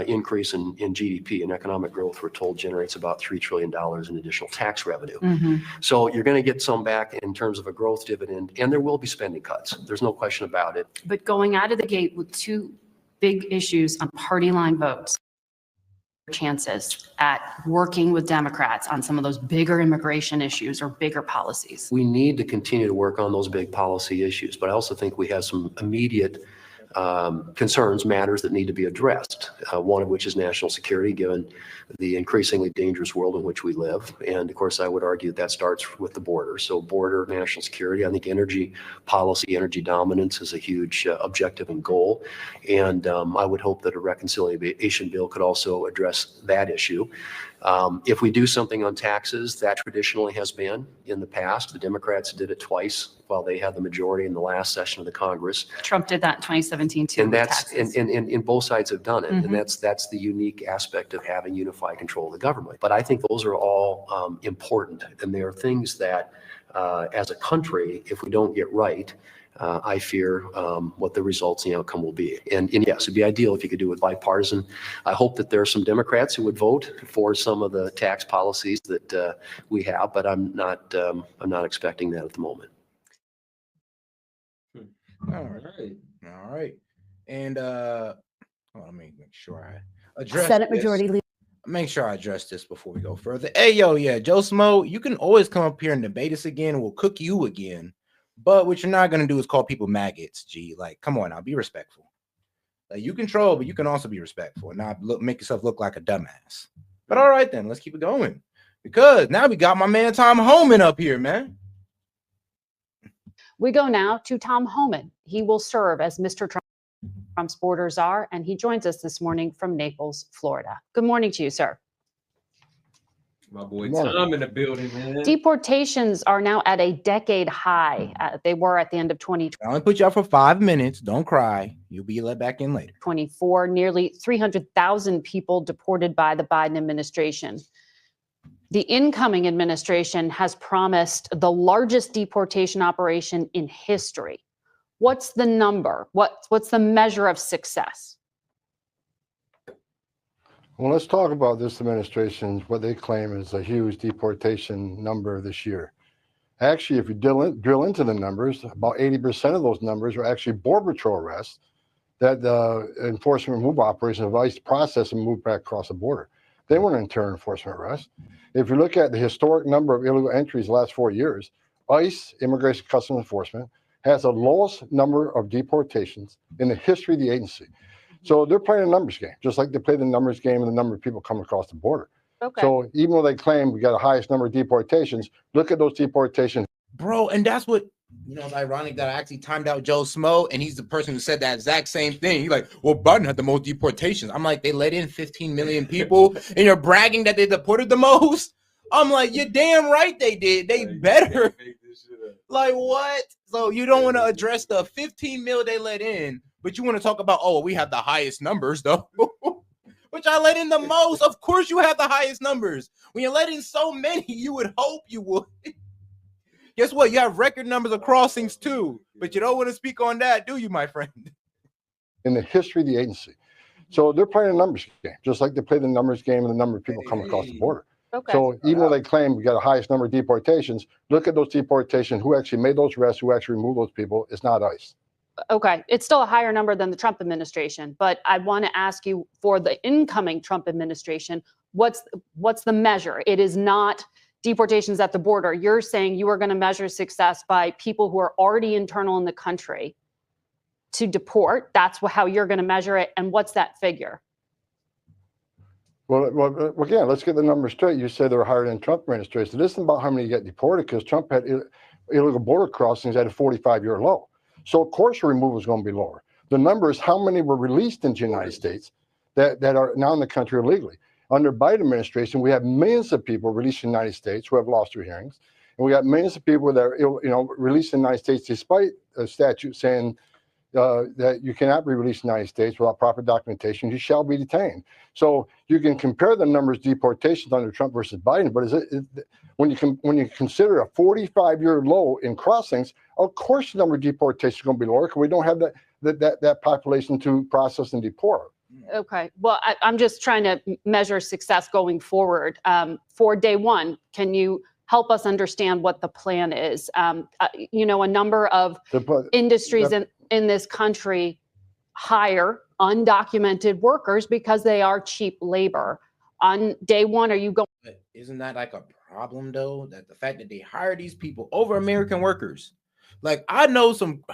increase in GDP and economic growth, we're told, generates about $3 trillion in additional tax revenue. So you're going to get some back in terms of a growth dividend, and there will be spending cuts. There's no question about it. But going out of the gate with two big issues on party line votes, chances at working with Democrats on some of those bigger immigration issues or bigger policies? We need to continue to work on those big policy issues, but I also think we have some immediate concerns, matters that need to be addressed. One of which is national security, given the increasingly dangerous world in which we live. And of course, I would argue that starts with the border. So border, national security, I think energy policy, energy dominance is a huge objective and goal. And I would hope that a reconciliation bill could also address that issue. If we do something on taxes, that traditionally has been in the past. The Democrats did it twice while they had the majority in the last session of the Congress. Trump did that in 2017 too. And with that's, taxes. and both sides have done it. Mhm. And that's the unique aspect of having unified control of the government. But I think those are all important. And they are things that as a country, if we don't get right, I fear what the results and the outcome will be. And yes, it'd be ideal if you could do it bipartisan. I hope that there are some Democrats who would vote for some of the tax policies that we have, but I'm not expecting that at the moment. All right. And let me make sure I address Senate this. Majority Leader. Make sure I address this before we go further. Hey, yo, yeah, Joe Smo, you can always come up here and debate us again. We'll cook you again. But what you're not going to do is call people maggots, G. Like, come on now, be respectful. Like, you can troll, but you can also be respectful and not make yourself look like a dumbass. But all right, then, let's keep it going. Because now we got my man Tom Homan up here, man. We go now to Tom Homan. He will serve as Mr. Trump's border czar, and he joins us this morning from Naples, Florida. Good morning to you, sir. My boy Tom in the building, man. Deportations are now at a decade high. They were at the end of 2024. I only put you out for 5 minutes. Don't cry. You'll be let back in later. Nearly 300,000 people deported by the Biden administration. The incoming administration has promised the largest deportation operation in history. What's the number? What's the measure of success? Well, let's talk about this administration's what they claim is a huge deportation number this year. Actually, if you drill into the numbers, about 80% of those numbers are actually Border Patrol arrests that the enforcement removal operation of ICE process and move back across the border. They weren't internal enforcement arrests. If you look at the historic number of illegal entries the last 4 years, ICE, Immigration Customs Enforcement, has the lowest number of deportations in the history of the agency. So they're playing a numbers game, just like they play the numbers game and the number of people come across the border. Okay. So even though they claim we got the highest number of deportations, look at those deportations. Bro, and that's what, it's ironic that I actually timed out Joe Smo, and he's the person who said that exact same thing. He's like, well, Biden had the most deportations. I'm like, they let in 15 million people, and you're bragging that they deported the most? I'm like, you're damn right they did. They better. Like, what? So you don't want to address the 15 mil they let in, but you want to talk about, oh, we have the highest numbers, though. Which I let in the most. Of course you have the highest numbers. When you let in so many, you would hope you would. Guess what? You have record numbers of crossings, too. But you don't want to speak on that, do you, my friend? In the history of the agency. So they're playing a numbers game, just like they play the numbers game and the number of people come across the border. Okay. So even though they claim we got the highest number of deportations, look at those deportations, who actually made those arrests, who actually removed those people. It's not ICE. Okay. It's still a higher number than the Trump administration, but I want to ask you, for the incoming Trump administration, what's the measure? It is not deportations at the border. You're saying you are going to measure success by people who are already internal in the country to deport. That's how you're going to measure it. And what's that figure? Well, again, let's get the numbers straight. You say they're higher than Trump administration. This isn't about how many get deported, because Trump had illegal border crossings at a 45-year low. So of course removal is going to be lower. The number is how many were released into the United States that are now in the country illegally. Under Biden administration, we have millions of people released in the United States who have lost their hearings. And we got millions of people that are released in the United States despite a statute saying that you cannot be released in the United States without proper documentation. You shall be detained. So you can compare the numbers of deportations under Trump versus Biden, but when you consider a 45-year low in crossings, of course the number of deportations is going to be lower because we don't have that population to process and deport. Okay. Well, I'm just trying to measure success going forward. For day one, can you help us understand what the plan is? A number of industries in this country hire undocumented workers because they are cheap labor. On day one, are you going? But isn't that like a problem, though? That the fact that they hire these people over American workers? Like, I know some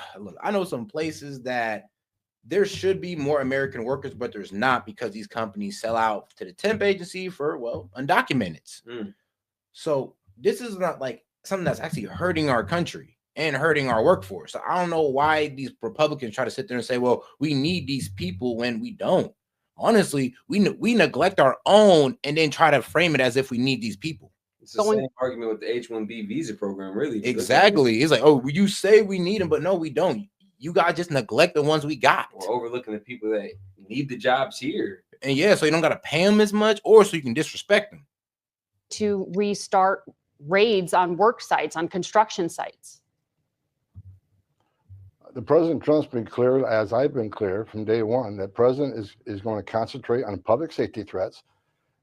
places that there should be more American workers, but there's not, because these companies sell out to the temp agency for, undocumented. So this is not like something that's actually hurting our country and hurting our workforce. So I don't know why these Republicans try to sit there and say, well, we need these people, when we don't. Honestly, we neglect our own and then try to frame it as if we need these people. It's the same argument with the H-1B visa program, really. Exactly. It's like, oh, you say we need them, but no, we don't. You guys just neglect the ones we got. We're overlooking the people that need the jobs here. And yeah, so you don't got to pay them as much, or so you can disrespect them. To restart raids on work sites, on construction sites. The President Trump's been clear, as I've been clear from day one, that President is going to concentrate on public safety threats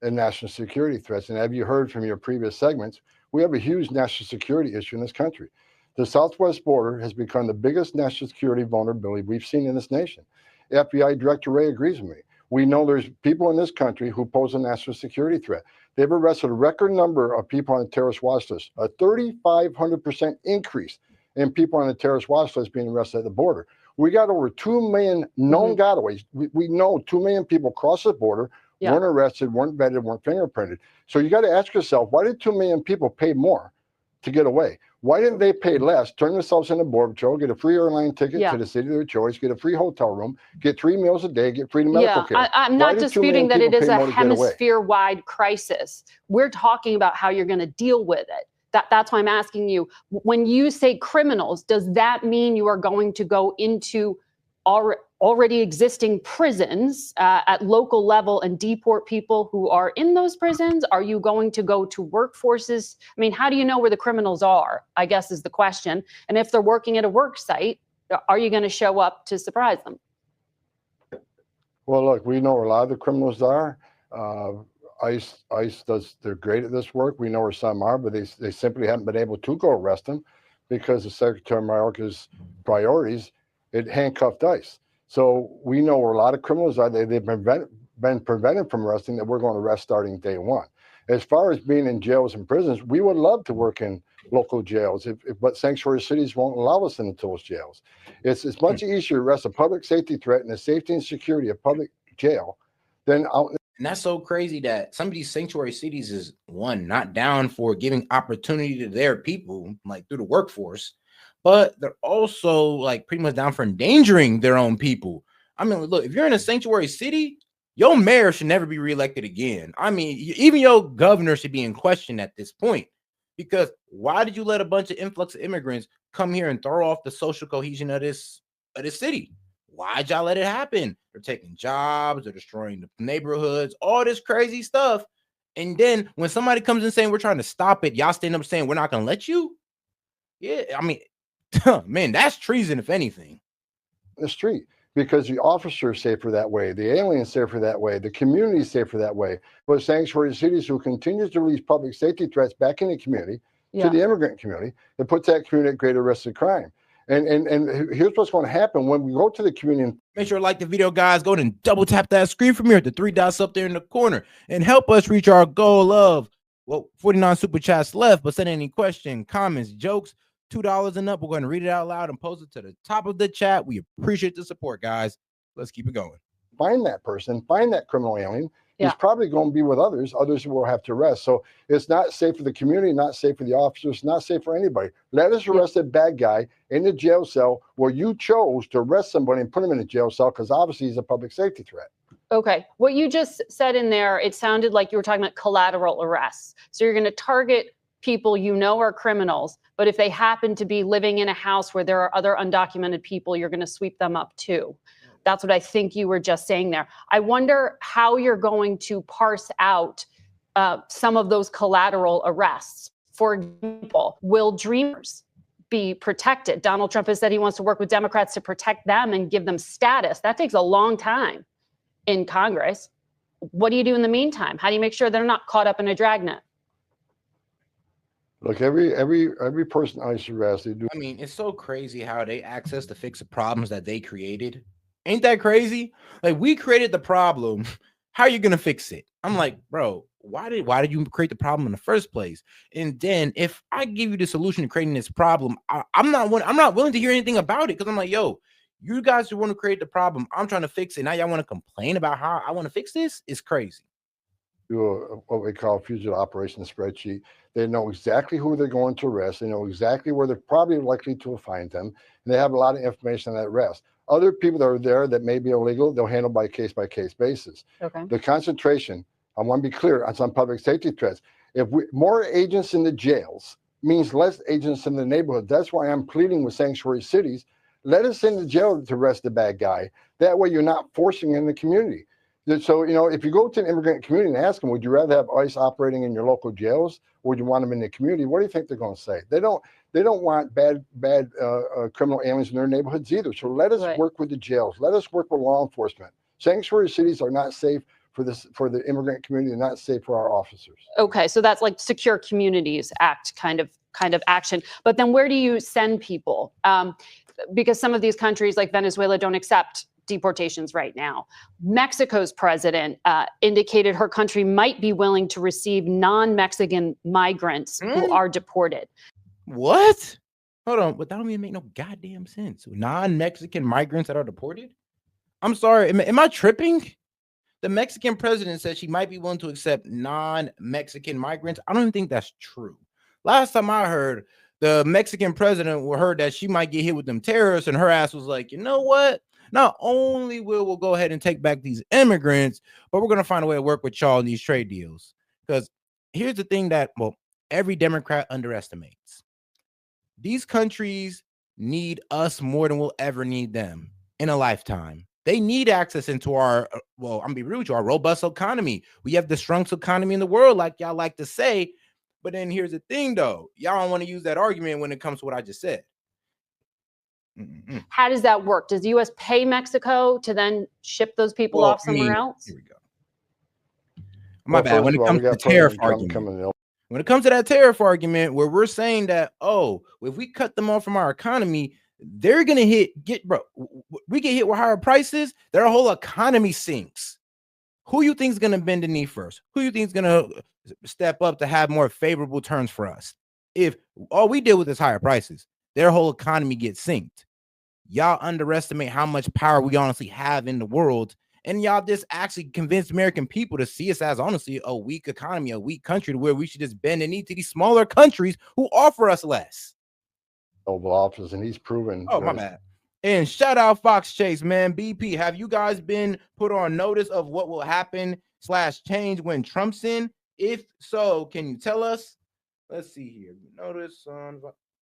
and national security threats. And have you heard from your previous segments, we have a huge national security issue in this country. The southwest border has become the biggest national security vulnerability we've seen in this nation. FBI Director Wray agrees with me. We know there's people in this country who pose a national security threat. They've arrested a record number of people on the terrorist watch list, a 3,500% increase in people on the terrorist watch list being arrested at the border. We got over 2 million known gotaways. We know 2 million people cross the border, weren't arrested, weren't vetted, weren't fingerprinted. So you got to ask yourself, why did 2 million people pay more to get away? Why didn't they pay less, turn themselves into Border Patrol, get a free airline ticket to the city of their choice, get a free hotel room, get 3 meals a day, get free medical care? I'm not disputing that it is a hemisphere-wide crisis. We're talking about how you're going to deal with it. That's why I'm asking you, when you say criminals, does that mean you are going to go into already existing prisons at local level and deport people who are in those prisons? Are you going to go to workforces? I mean, how do you know where the criminals are, I guess is the question. And if they're working at a work site, are you going to show up to surprise them? Well, look, we know where a lot of the criminals are. ICE they're great at this work. We know where some are, but they simply haven't been able to go arrest them because of Secretary Mayorkas' priorities. It handcuffed ICE. So we know where a lot of criminals are. They've been prevented from arresting that we're going to arrest starting day one. As far as being in jails and prisons, we would love to work in local jails, but sanctuary cities won't allow us into those jails. It's much easier to arrest a public safety threat and the safety and security of public jail than out. And that's so crazy that some of these sanctuary cities is, one, not down for giving opportunity to their people, like through the workforce, but they're also like pretty much down for endangering their own people. I mean, look, if you're in a sanctuary city, your mayor should never be reelected again. I mean, even your governor should be in question at this point, because why did you let a bunch of influx of immigrants come here and throw off the social cohesion of this city? Why'd y'all let it happen? They're taking jobs, they're destroying the neighborhoods, all this crazy stuff. And then when somebody comes in saying we're trying to stop it, y'all stand up saying we're not going to let you. Yeah, I mean, man, that's treason, if anything. The street, because the officers safer that way, the aliens safer that way, the community safer that way. But sanctuary cities who continues to release public safety threats back in the community to the immigrant community, it puts that community at greater risk of crime. And here's what's going to happen when we go to the community. Make sure to like the video, guys. Go and double tap that screen from here, the 3 dots up there in the corner, and help us reach our goal of, well, 49 super chats left. But send any question, comments, jokes, $2 and up. We're going to read it out loud and post it to the top of the chat. We appreciate the support, guys. Let's keep it going. Find that person, find that criminal alien. He's probably going to be with others who will have to arrest. So it's not safe for the community, not safe for the officers, not safe for anybody. Let us arrest that bad guy in the jail cell where you chose to arrest somebody and put him in a jail cell because obviously he's a public safety threat. Okay. What you just said in there, it sounded like you were talking about collateral arrests. So you're going to target people you know are criminals, but if they happen to be living in a house where there are other undocumented people, you're going to sweep them up too. That's what I think you were just saying there. I wonder how you're going to parse out some of those collateral arrests. For example, will Dreamers be protected? Donald Trump has said he wants to work with Democrats to protect them and give them status. That takes a long time in Congress. What do you do in the meantime? How do you make sure they're not caught up in a dragnet? Look, every person ICE arrests, they do. I mean, it's so crazy how they access to fix the problems that they created. Ain't that crazy? Like, we created the problem. How are you gonna fix it? I'm like, bro, why did you create the problem in the first place? And then if I give you the solution to creating this problem, I'm not willing to hear anything about it, because I'm like, yo, you guys who want to create the problem, I'm trying to fix it. Now y'all want to complain about how I want to fix this? It's crazy. Do what we call a fugitive operations spreadsheet. They know exactly who they're going to arrest. They know exactly where they're probably likely to find them. And they have a lot of information on that arrest. Other people that are there that may be illegal, they'll handle by case basis. Okay. The concentration, I want to be clear, on some public safety threats. If more agents in the jails means less agents in the neighborhood. That's why I'm pleading with sanctuary cities. Let us in the jail to arrest the bad guy. That way you're not forcing in the community. So, if you go to an immigrant community and ask them, would you rather have ICE operating in your local jails, or would you want them in the community? What do you think they're going to say? They don't want bad criminal aliens in their neighborhoods either. So let us work with the jails. Let us work with law enforcement. Sanctuary cities are not safe for the immigrant community, and not safe for our officers. Okay, so that's like Secure Communities Act kind of action. But then where do you send people? Because some of these countries like Venezuela don't accept deportations right now. Mexico's president indicated her country might be willing to receive non-Mexican migrants who are deported. What? Hold on, but that don't even make no goddamn sense. Non-Mexican migrants that are deported? I'm sorry, am I tripping? The Mexican president said she might be willing to accept non-Mexican migrants. I don't even think that's true. Last time I heard, the Mexican president heard that she might get hit with them terrorists, and her ass was like, you know what? Not only will we'll go ahead and take back these immigrants, but we're going to find a way to work with y'all in these trade deals. Because here's the thing that, every Democrat underestimates. These countries need us more than we'll ever need them in a lifetime. They need access into our, I'm gonna be real with you, our robust economy. We have the strongest economy in the world, like y'all like to say. But then here's the thing, though. Y'all don't want to use that argument when it comes to what I just said. How does that work? Does the U.S. pay Mexico to then ship those people off somewhere else? Here we go. My bad. When it comes to the tariff argument, when it comes to that tariff argument, where we're saying that, if we cut them off from our economy, they're gonna we get hit with higher prices, their whole economy sinks. Who you think is gonna bend the knee first? Who you think is gonna step up to have more favorable terms for us? If all we did with is higher prices, their whole economy gets synced. Y'all underestimate how much power we honestly have in the world, and y'all just actually convinced American people to see us as honestly a weak economy, a weak country, to where we should just bend the knee to these smaller countries who offer us less. Oval Office, and he's proven. Oh, my bad. And shout out Fox Chase, man. BP, have you guys been put on notice of what will happen / change when Trump's in? If so, can you tell us? Let's see here. Notice on.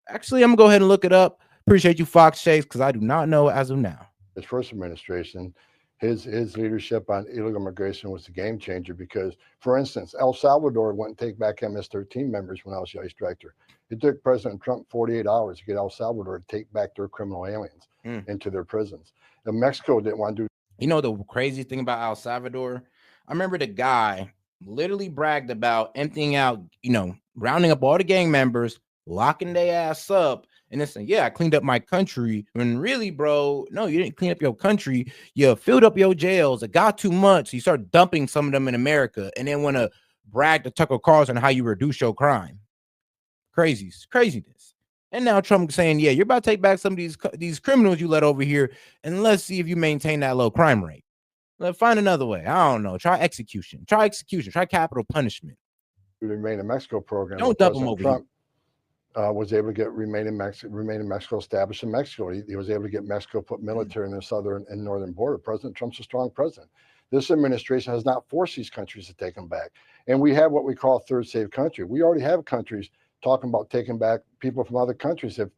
Actually, I'm gonna go ahead and look it up. Appreciate you, Fox Chase, because I do not know as of now. His first administration, his leadership on illegal immigration was a game changer because, for instance, El Salvador wouldn't take back MS-13 members when I was the ICE director. It took President Trump 48 hours to get El Salvador to take back their criminal aliens into their prisons. And Mexico didn't want to do. You know the crazy thing about El Salvador? I remember the guy literally bragged about emptying out, rounding up all the gang members, locking their ass up, and then saying, yeah, I cleaned up my country. When really, bro, no, you didn't clean up your country. You filled up your jails. It got too much. So you start dumping some of them in America, and then want to brag to Tucker Carlson how you reduce your crime. Craziness. And now Trump saying, yeah, you're about to take back some of these criminals you let over here, and let's see if you maintain that low crime rate. Let's find another way. I don't know. Try execution. Try capital punishment. The Remain in Mexico program. Don't dump them over Trump was able to get Remain in Mexico established in Mexico. He was able to get Mexico put military in the southern and northern border. President Trump's a strong president. This administration has not forced these countries to take them back. And we have what we call a third safe country. We already have countries talking about taking back people from other countries. If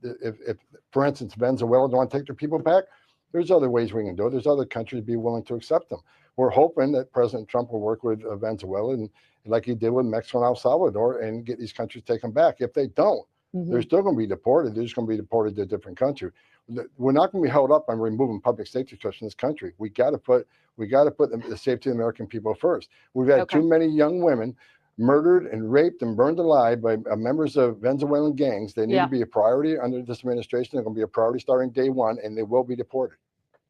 for instance, Venezuela don't want to take their people back, there's other ways we can do it. There's other countries be willing to accept them. We're hoping that President Trump will work with Venezuela, and like he did with Mexico and El Salvador, and get these countries taken back. If they don't, they're still going to be deported. They're just going to be deported to a different country. We're not going to be held up on removing public safety trust in this country. We got to put the safety of the American people first. We've had too many young women murdered and raped and burned alive by members of Venezuelan gangs. They need to be a priority under this administration. They're going to be a priority starting day one, and they will be deported.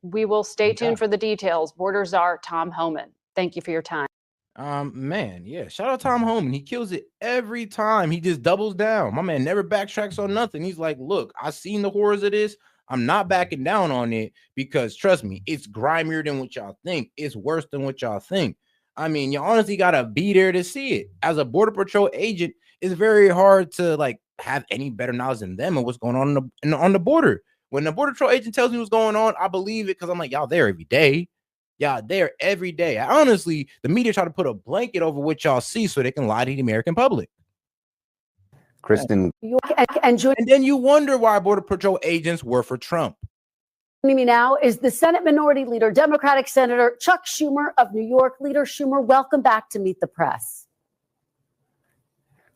We will stay tuned for the details. Border Czar Tom Homan, thank you for your time. Man, yeah. Shout out Tom Homan. He kills it every time. He just doubles down. My man never backtracks on nothing. He's like, look, I've seen the horrors of this. I'm not backing down on it because trust me, it's grimier than what y'all think. It's worse than what y'all think. I mean, you honestly gotta be there to see it. As a Border Patrol agent, it's very hard to have any better knowledge than them and what's going on on the border. When the Border Patrol agent tells me what's going on, I believe it because I'm like, y'all there every day. Yeah, there every day. Honestly, the media try to put a blanket over what y'all see so they can lie to the American public. Kristen. And then you wonder why Border Patrol agents were for Trump. Joining me now is the Senate Minority Leader, Democratic Senator Chuck Schumer of New York. Leader Schumer, welcome back to Meet the Press.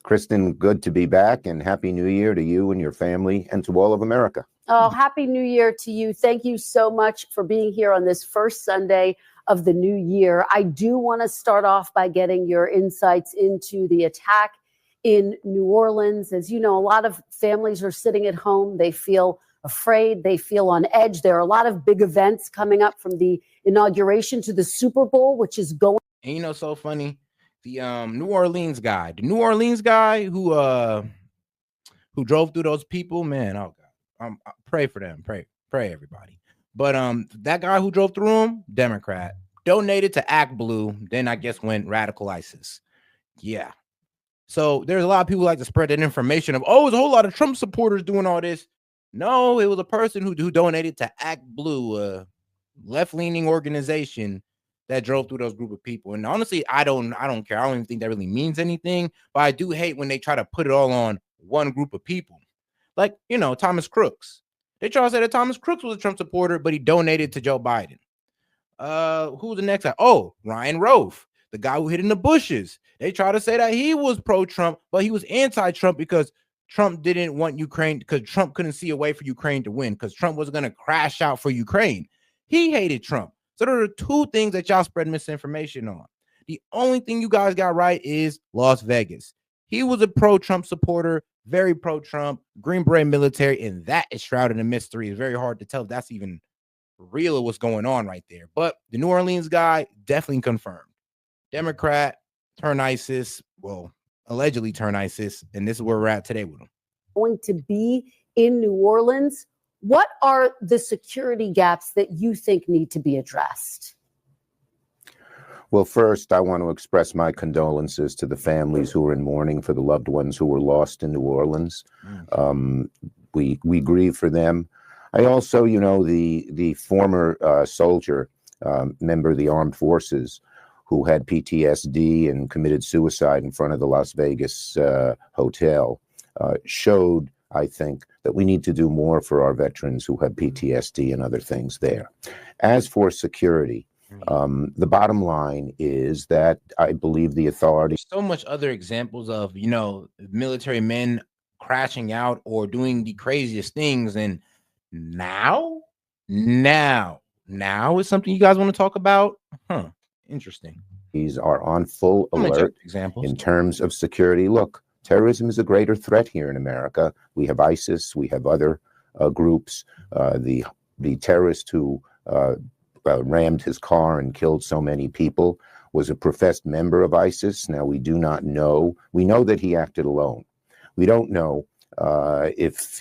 Kristen, good to be back, and Happy New Year to you and your family and to all of America. Oh, Happy New Year to you. Thank you so much for being here on this first Sunday of the new year. I do want to start off by getting your insights into the attack in New Orleans. As you know, a lot of families are sitting at home. They feel afraid. They feel on edge. There are a lot of big events coming up, from the inauguration to the Super Bowl, which is going. And you know, so funny, the New Orleans guy who drove through those people, man. Oh God, pray for them. Pray everybody. But that guy who drove through them, Democrat, donated to Act Blue. Then I guess went radical ISIS. Yeah. So there's a lot of people who like to spread that information of, oh, there's a whole lot of Trump supporters doing all this. No, it was a person who donated to Act Blue, a left-leaning organization that drove through those group of people. And honestly, I don't care. I don't even think that really means anything. But I do hate when they try to put it all on one group of people. Like, you know, Thomas Crooks. They try to say that Thomas Crooks was a Trump supporter, but he donated to Joe Biden. Who's the next guy? Oh, Ryan Roth, the guy who hid in the bushes. They try to say that he was pro-Trump, but he was anti-Trump because Trump didn't want Ukraine, because Trump couldn't see a way for Ukraine to win, because Trump was going to crash out for Ukraine. He hated Trump. So there are two things that y'all spread misinformation on. The only thing you guys got right is Las Vegas. He was a pro-Trump supporter, very pro-Trump, Green Beret military, and that is shrouded in mystery. It's very hard to tell if that's even real or what's going on right there. But the New Orleans guy, definitely confirmed. Democrat, turn ISIS, well, allegedly turn ISIS, and this is where we're at today with him. Going to be in New Orleans. What are the security gaps that you think need to be addressed? Well, first, I want to express my condolences to the families who are in mourning for the loved ones who were lost in New Orleans. We grieve for them. I also, you know, the former soldier, member of the armed forces, who had PTSD and committed suicide in front of the Las Vegas hotel, showed, I think, that we need to do more for our veterans who have PTSD and other things there. As for security, the bottom line is that I believe the authorities. So much other examples of, you know, military men crashing out or doing the craziest things. And now is something you guys want to talk about? Huh. Interesting. These are on full alert in terms of security. Look, terrorism is a greater threat here in America. We have ISIS, we have other groups. The terrorist who rammed his car and killed so many people was a professed member of ISIS. Now, we do not know. We know that he acted alone. We don't know if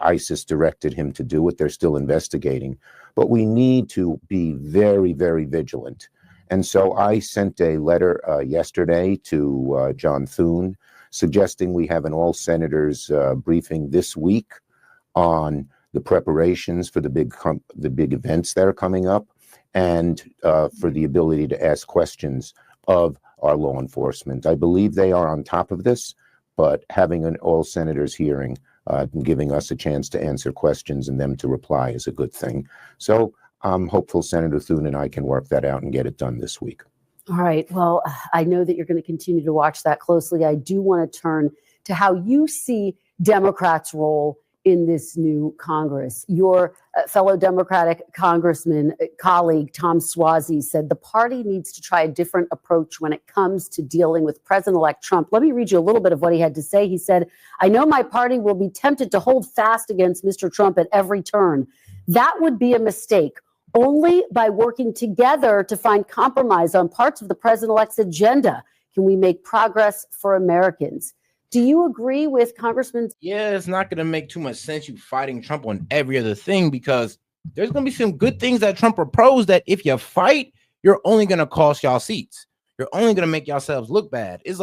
ISIS directed him to do it. They're still investigating. But we need to be very, very vigilant. And so I sent a letter yesterday to John Thune suggesting we have an all senators briefing this week on the preparations for the big events that are coming up, and for the ability to ask questions of our law enforcement. I believe they are on top of this, but having an all senators hearing and giving us a chance to answer questions and them to reply is a good thing. So I'm hopeful Senator Thune and I can work that out and get it done this week. All right. Well, I know that you're going to continue to watch that closely. I do want to turn to how you see Democrats' role in this new Congress. Your fellow Democratic Congressman colleague, Tom Suozzi, said the party needs to try a different approach when it comes to dealing with President-elect Trump. Let me read you a little bit of what he had to say. He said, "I know my party will be tempted to hold fast against Mr. Trump at every turn. That would be a mistake. Only by working together to find compromise on parts of the president-elect's agenda can we make progress for Americans." Do you agree with Congressman? Yeah, it's not going to make too much sense you fighting Trump on every other thing, because there's going to be some good things that Trump proposed that if you fight, you're only going to cost y'all seats. You're only going to make yourselves look bad. It's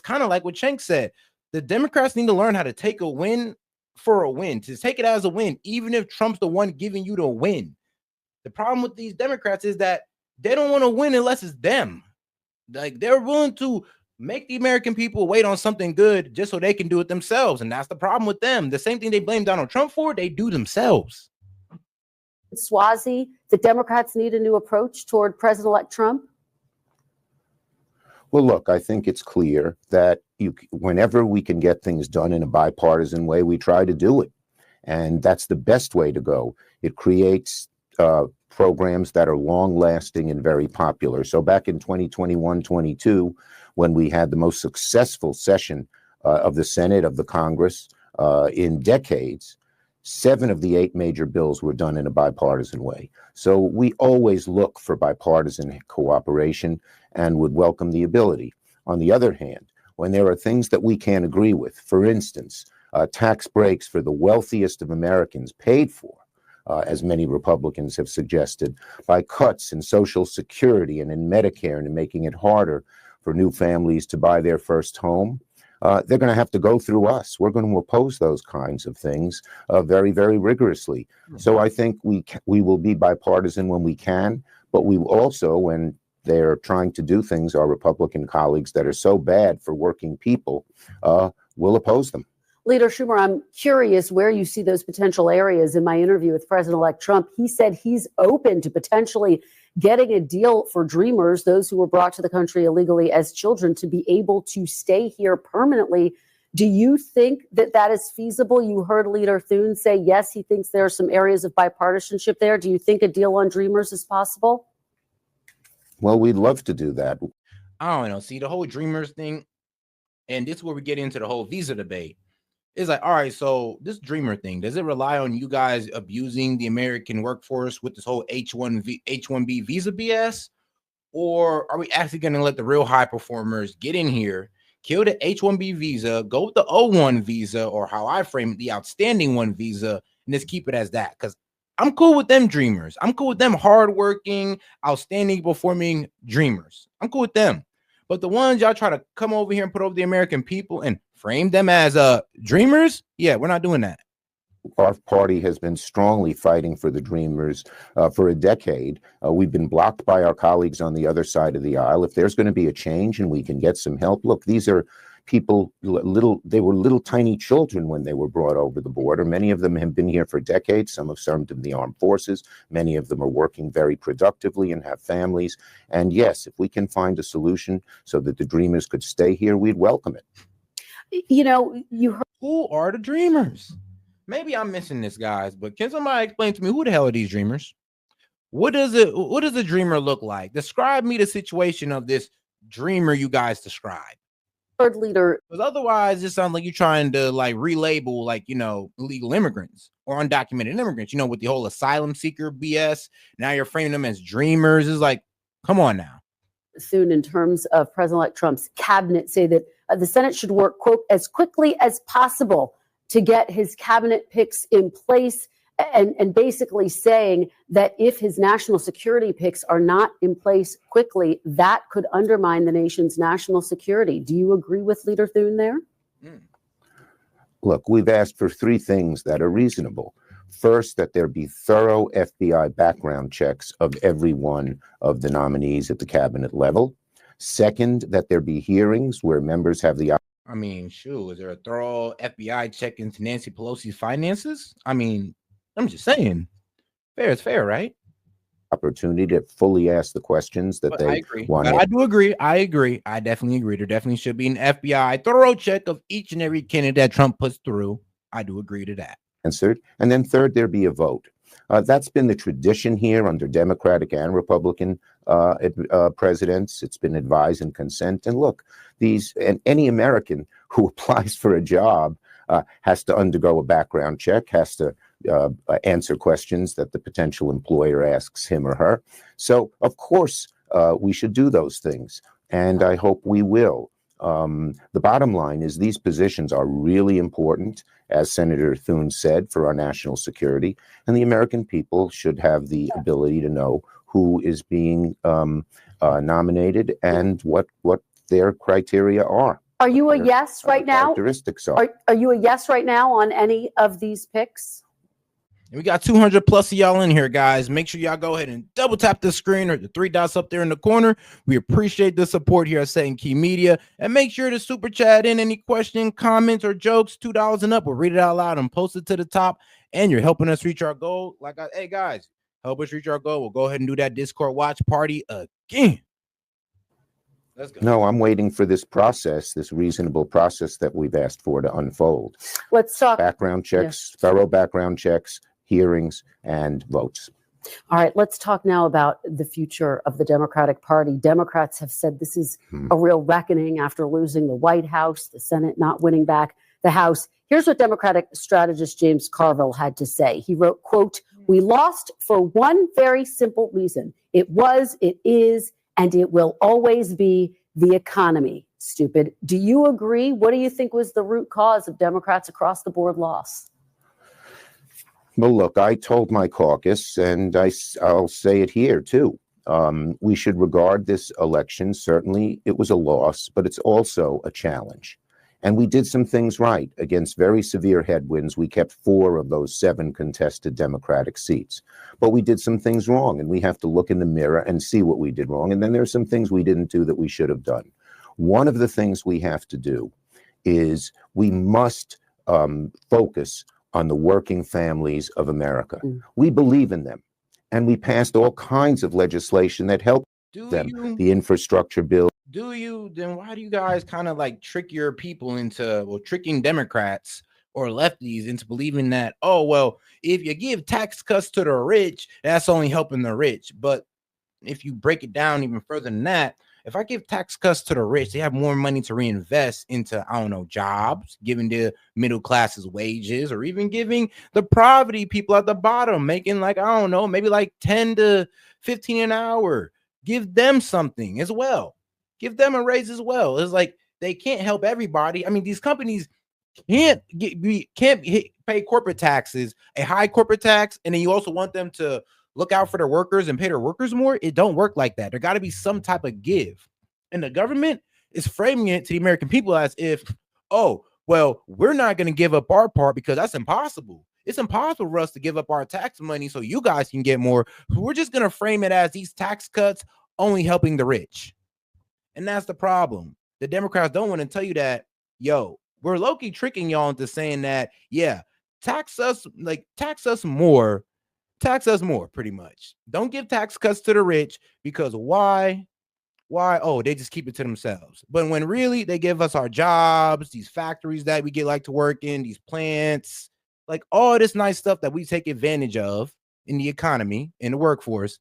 kind of like what Cenk said. The Democrats need to learn how to take a win for a win, to take it as a win, even if Trump's the one giving you the win. The problem with these Democrats is that they don't want to win unless it's them. Like, they're willing to make the American people wait on something good just so they can do it themselves. And that's the problem with them. The same thing they blame Donald Trump for, they do themselves. Swazi, the Democrats need a new approach toward President-elect Trump? Well, look, I think it's clear that whenever we can get things done in a bipartisan way, we try to do it. And that's the best way to go. It creates programs that are long-lasting and very popular. So back in 2021-22, when we had the most successful session of the Senate, of the Congress in decades, 7 of the 8 major bills were done in a bipartisan way. So we always look for bipartisan cooperation and would welcome the ability. On the other hand, when there are things that we can't agree with, for instance, tax breaks for the wealthiest of Americans paid for, as many Republicans have suggested, by cuts in Social Security and in Medicare and in making it harder for new families to buy their first home, they're going to have to go through us. We're going to oppose those kinds of things very, very rigorously. So I think we will be bipartisan when we can, but we also, when they're trying to do things, our Republican colleagues that are so bad for working people, will oppose them. Leader Schumer, I'm curious where you see those potential areas. In my interview with President-elect Trump, he said he's open to potentially getting a deal for Dreamers, those who were brought to the country illegally as children, to be able to stay here permanently. Do you think that that is feasible? You heard Leader Thune say, yes, he thinks there are some areas of bipartisanship there. Do you think a deal on Dreamers is possible? Well, we'd love to do that. I don't know. See, the whole Dreamers thing, and this is where we get into the whole visa debate. It's like, all right, so this Dreamer thing, does it rely on you guys abusing the American workforce with this whole H-1B visa BS? Or are we actually going to let the real high performers get in here, kill the H-1B visa, go with the O-1 visa, or how I frame it, the outstanding one visa, and just keep it as that? Because I'm cool with them Dreamers. I'm cool with them hardworking, outstanding, performing Dreamers. I'm cool with them. But the ones y'all try to come over here and put over the American people and frame them as Dreamers, yeah, we're not doing that. Our party has been strongly fighting for the Dreamers for a decade. We've been blocked by our colleagues on the other side of the aisle. If there's going to be a change and we can get some help, look, these are people, they were little tiny children when they were brought over the border. Many of them have been here for decades. Some have served in the armed forces. Many of them are working very productively and have families. And yes, if we can find a solution so that the Dreamers could stay here, we'd welcome it. You know, you heard. Who are the Dreamers? Maybe I'm missing this, guys, but can somebody explain to me who the hell are these Dreamers? What does a Dreamer look like? Describe me the situation of this Dreamer you guys describe. Third leader, because otherwise it sounds like you're trying to like relabel, like, you know, illegal immigrants or undocumented immigrants, you know, with the whole asylum seeker BS. Now you're framing them as Dreamers. It's like, come on now. Soon, in terms of President-elect Trump's cabinet, say that the Senate should work, quote, as quickly as possible to get his cabinet picks in place, and basically saying that if his national security picks are not in place quickly, that could undermine the nation's national security. Do you agree with Leader Thune there? Look, we've asked for 3 things that are reasonable. First, that there be thorough FBI background checks of every one of the nominees at the cabinet level. Second, that there be hearings where members have the... I mean, shoot, is there a thorough FBI check into Nancy Pelosi's finances? I mean, I'm just saying, fair is fair, right? Opportunity to fully ask the questions that they want. I do agree. I agree. I definitely agree. There definitely should be an FBI thorough check of each and every candidate that Trump puts through. I do agree to that. Answered. And then third, there be a vote. That's been the tradition here under Democratic and Republican presidents. It's been advise and consent. And look, any American who applies for a job has to undergo a background check, has to answer questions that the potential employer asks him or her. So, of course, we should do those things. And I hope we will. The bottom line is these positions are really important, as Senator Thune said, for our national security. And the American people should have the ability to know who is being nominated and what their criteria are. Are you a yes right now? Characteristics are. Are you a yes right now on any of these picks? And we got 200 plus of y'all in here, guys. Make sure y'all go ahead and double tap the screen or the 3 dots up there in the corner. We appreciate the support here at S.E.T Key Media. And make sure to super chat in any question, comments, or jokes, $2 and up. We'll read it out loud and post it to the top. And you're helping us reach our goal. Hey, guys, help us reach our goal. We'll go ahead and do that Discord watch party again. Let's go. No, I'm waiting for this process, this reasonable process that we've asked for to unfold. Let's talk background checks, thorough background checks, hearings, and votes. All right, let's talk now about the future of the Democratic Party. Democrats have said this is a real reckoning after losing the White House, the Senate not winning back the House. Here's what Democratic strategist James Carville had to say. He wrote, quote, "We lost for one very simple reason. It was, it is, and it will always be the economy. Stupid." Do you agree? What do you think was the root cause of Democrats across the board loss? Well, look, I told my caucus, and I'll say it here too. We should regard this election, certainly it was a loss, but it's also a challenge. And we did some things right. Against very severe headwinds, we kept 4 of those 7 contested Democratic seats. But we did some things wrong, and we have to look in the mirror and see what we did wrong. And then there's some things we didn't do that we should have done. One of the things we have to do is we must focus on the working families of America. We believe in them, and we passed all kinds of legislation that helped them. The infrastructure bill. Do you? Then why do you guys kind of like trick your people into, well, tricking Democrats or lefties into believing that, oh, well, if you give tax cuts to the rich, that's only helping the rich. But if you break it down even further than that, if I give tax cuts to the rich, they have more money to reinvest into, I don't know, jobs, giving the middle classes wages, or even giving the poverty people at the bottom, making like, I don't know, maybe like 10 to 15 an hour. Give them something as well. Give them a raise as well. It's like they can't help everybody. I mean, these companies can't pay corporate taxes, a high corporate tax, and then you also want them to look out for their workers and pay their workers more. It don't work like that. There got to be some type of give. And the government is framing it to the American people as if, oh, well, we're not going to give up our part because that's impossible. It's impossible for us to give up our tax money so you guys can get more. We're just going to frame it as these tax cuts only helping the rich. And that's the problem. The Democrats don't want to tell you that, yo, we're low-key tricking y'all into saying that, yeah, tax us more, pretty much. Don't give tax cuts to the rich, because why? Oh, they just keep it to themselves. But when really they give us our jobs, these factories that we get like to work in, these plants, like all this nice stuff that we take advantage of in the economy, in the workforce,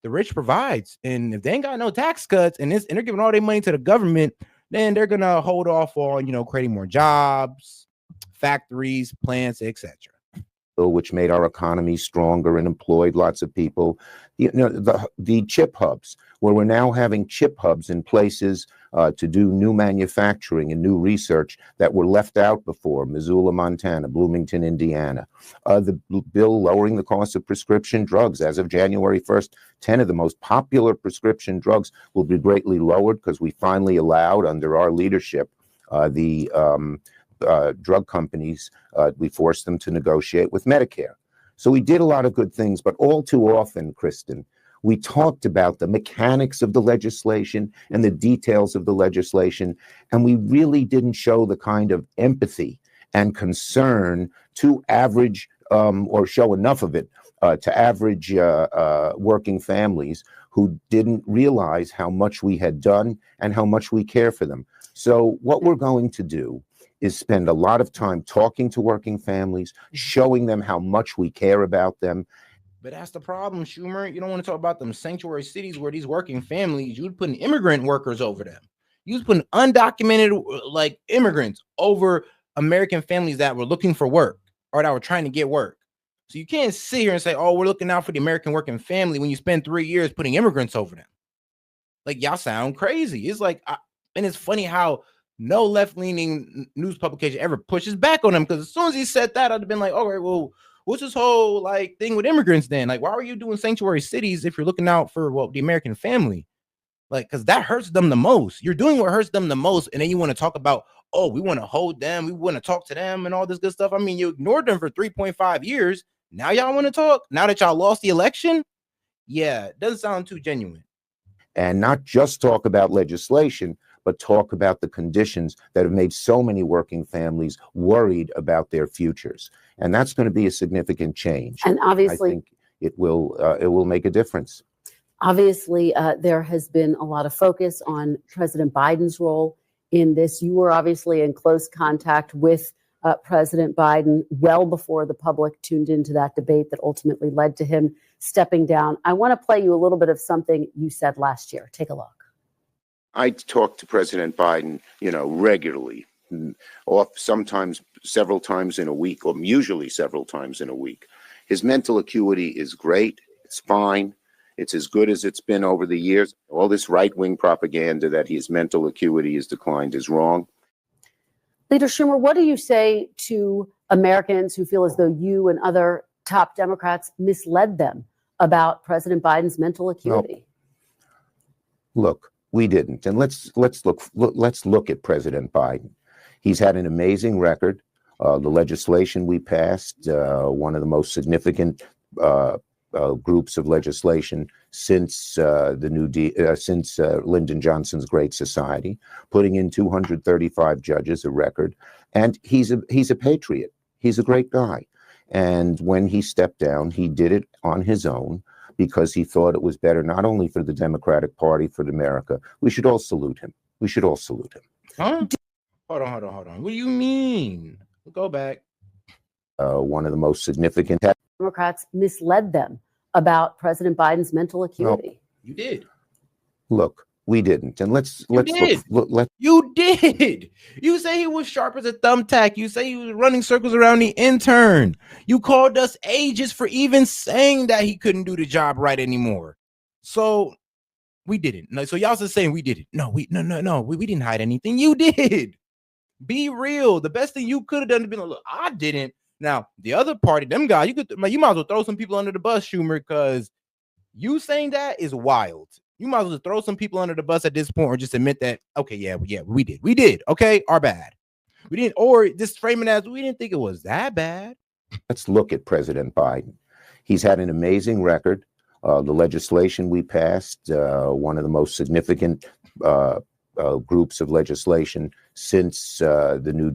the rich provides. And if they ain't got no tax cuts and they're giving all their money to the government, then they're gonna hold off on, creating more jobs, factories, plants, etc. Which made our economy stronger and employed lots of people. The chip hubs, where we're now having chip hubs in places to do new manufacturing and new research that were left out before. Missoula, Montana, Bloomington, Indiana. The bill lowering the cost of prescription drugs. As of January 1st, 10 of the most popular prescription drugs will be greatly lowered because we finally allowed, under our leadership, the drug companies, we forced them to negotiate with Medicare. So we did a lot of good things, but all too often, Kristen, we talked about the mechanics of the legislation and the details of the legislation, and we really didn't show the kind of empathy and concern to average, or show enough of it to average working families who didn't realize how much we had done and how much we care for them. So what we're going to do is spend a lot of time talking to working families, showing them how much we care about them. But that's the problem, Schumer. You don't want to talk about them sanctuary cities where these working families, you would put immigrant workers over them. You was putting undocumented like immigrants over American families that were looking for work or that were trying to get work. So you can't sit here and say, oh, we're looking out for the American working family when you spend 3 years putting immigrants over them. Like, y'all sound crazy. It's like, and it's funny how no left-leaning news publication ever pushes back on him, because as soon as he said that, I'd have been like, all right, well, what's this whole like thing with immigrants then? Like, why are you doing sanctuary cities if you're looking out for the American family? Like, because that hurts them the most. You're doing what hurts them the most, and then you want to talk about, oh, we want to hold them, we want to talk to them and all this good stuff. I mean, you ignored them for 3.5 years. Now y'all want to talk? Now that y'all lost the election? Yeah, it doesn't sound too genuine. And not just talk about legislation, but talk about the conditions that have made so many working families worried about their futures. And that's going to be a significant change. And obviously, I think it will make a difference. Obviously, there has been a lot of focus on President Biden's role in this. You were obviously in close contact with President Biden well before the public tuned into that debate that ultimately led to him stepping down. I want to play you a little bit of something you said last year. Take a look. I talk to President Biden, regularly, sometimes several times in a week, or usually several times in a week. His mental acuity is great. It's fine. It's as good as it's been over the years. All this right-wing propaganda that his mental acuity has declined is wrong. Leader Schumer, what do you say to Americans who feel as though you and other top Democrats misled them about President Biden's mental acuity? No. Look, we didn't. And let's look at President Biden. He's had an amazing record. The legislation we passed, one of the most significant groups of legislation since Lyndon Johnson's Great Society, putting in 235 judges, a record. And he's a patriot. He's a great guy. And when he stepped down, he did it on his own because he thought it was better not only for the Democratic Party, for America. We should all salute him. We should all salute him. Huh? Hold on. What do you mean? Go back. One of the most significant. Democrats misled them about President Biden's mental acuity. No, you did. Look, we didn't. And let's You did. You say he was sharp as a thumbtack. You say he was running circles around the intern. You called us ageist for even saying that he couldn't do the job right anymore. So we didn't. No, so y'all just saying we did it. No, we didn't hide anything. You did. Be real. The best thing you could have done is be like, look, I didn't. Now, the other party, them guys, you might as well throw some people under the bus, Schumer, because you saying that is wild. You might as well throw some people under the bus at this point or just admit that, okay, yeah, we did. We did. Okay, our bad. We didn't, or just frame it as we didn't think it was that bad. Let's look at President Biden. He's had an amazing record. The legislation we passed, one of the most significant groups of legislation since Lyndon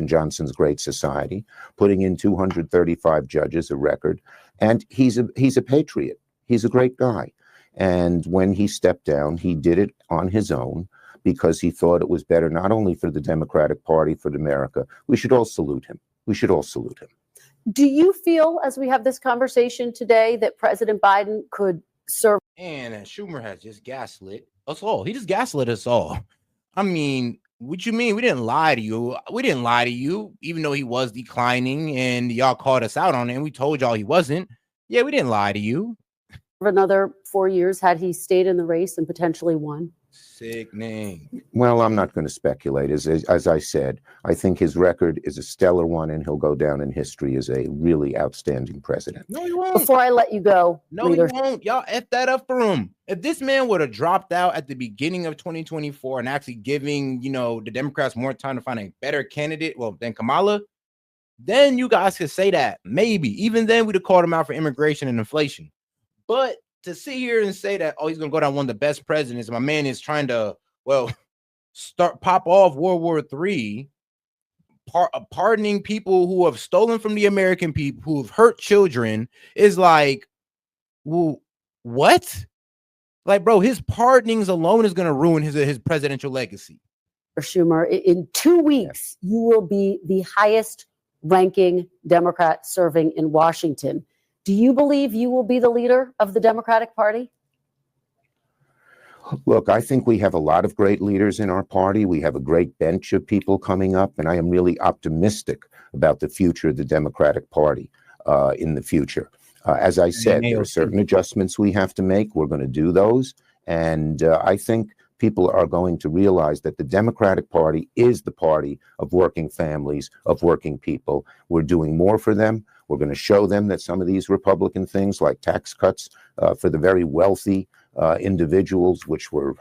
Johnson's Great Society, putting in 235 judges, a record. And he's a patriot. He's a great guy. And when he stepped down, he did it on his own because he thought it was better not only for the Democratic Party, for America. We should all salute him. We should all salute him. Do you feel, as we have this conversation today, that President Biden could serve? And Schumer has just gaslit us all. He just gaslit us all. I mean, what you mean? We didn't lie to you. We didn't lie to you, even though he was declining and y'all called us out on it and we told y'all he wasn't. Yeah, we didn't lie to you. Another 4 years had he stayed in the race and potentially won. Sickening. Well, I'm not going to speculate. As I said, I think his record is a stellar one, and he'll go down in history as a really outstanding president. No, he won't. Before I let you go, no, he won't. Y'all F that up for him. If this man would have dropped out at the beginning of 2024 and actually giving, the Democrats more time to find a better candidate, than Kamala, then you guys could say that. Maybe. Even then, we'd have called him out for immigration and inflation. But to sit here and say that, he's going to go down one of the best presidents, my man is trying to, pop off World War III, pardoning people who have stolen from the American people, who have hurt children, is like, well, what? Like, bro, his pardonings alone is going to ruin his presidential legacy. Schumer, in 2 weeks, you will be the highest ranking Democrat serving in Washington. Do you believe you will be the leader of the Democratic Party? Look, I think we have a lot of great leaders in our party. We have a great bench of people coming up, and I am really optimistic about the future of the Democratic Party in the future. As I said, there are certain adjustments we have to make. We're going to do those. And I think people are going to realize that the Democratic Party is the party of working families, of working people. We're doing more for them. We're going to show them that some of these Republican things like tax cuts for the very wealthy individuals, which were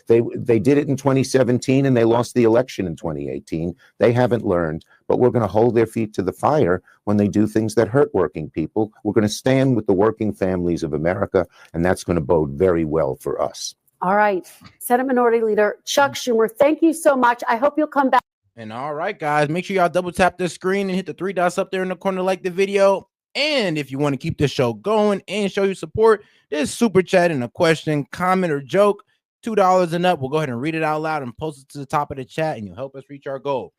They did it in 2017 and they lost the election in 2018. They haven't learned, but we're going to hold their feet to the fire when they do things that hurt working people. We're going to stand with the working families of America, and that's going to bode very well for us. All right. Senate Minority Leader Chuck Schumer, thank you so much. I hope you'll come back. And all right, guys, make sure y'all double tap the screen and hit the 3 dots up there in the corner, like the video. And if you want to keep this show going and show your support, there's super chat and a question, comment, or joke. $2 and up. We'll go ahead and read it out loud and post it to the top of the chat, and you'll help us reach our goal.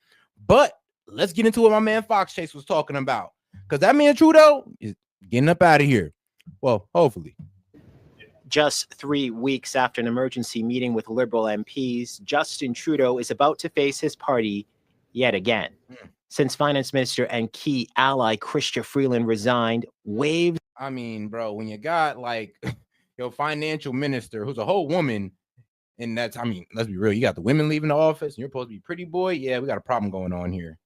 But let's get into what my man Fox Chase was talking about, because that man Trudeau is getting up out of here. Well, hopefully. Just 3 weeks after an emergency meeting with Liberal MPs, Justin Trudeau is about to face his party yet again. Since finance minister and key ally Chrystia Freeland resigned, waves. I mean, bro, when you got like your financial minister who's a whole woman, and that's, I mean, let's be real, you got the women leaving the office and you're supposed to be pretty boy. Yeah, we got a problem going on here.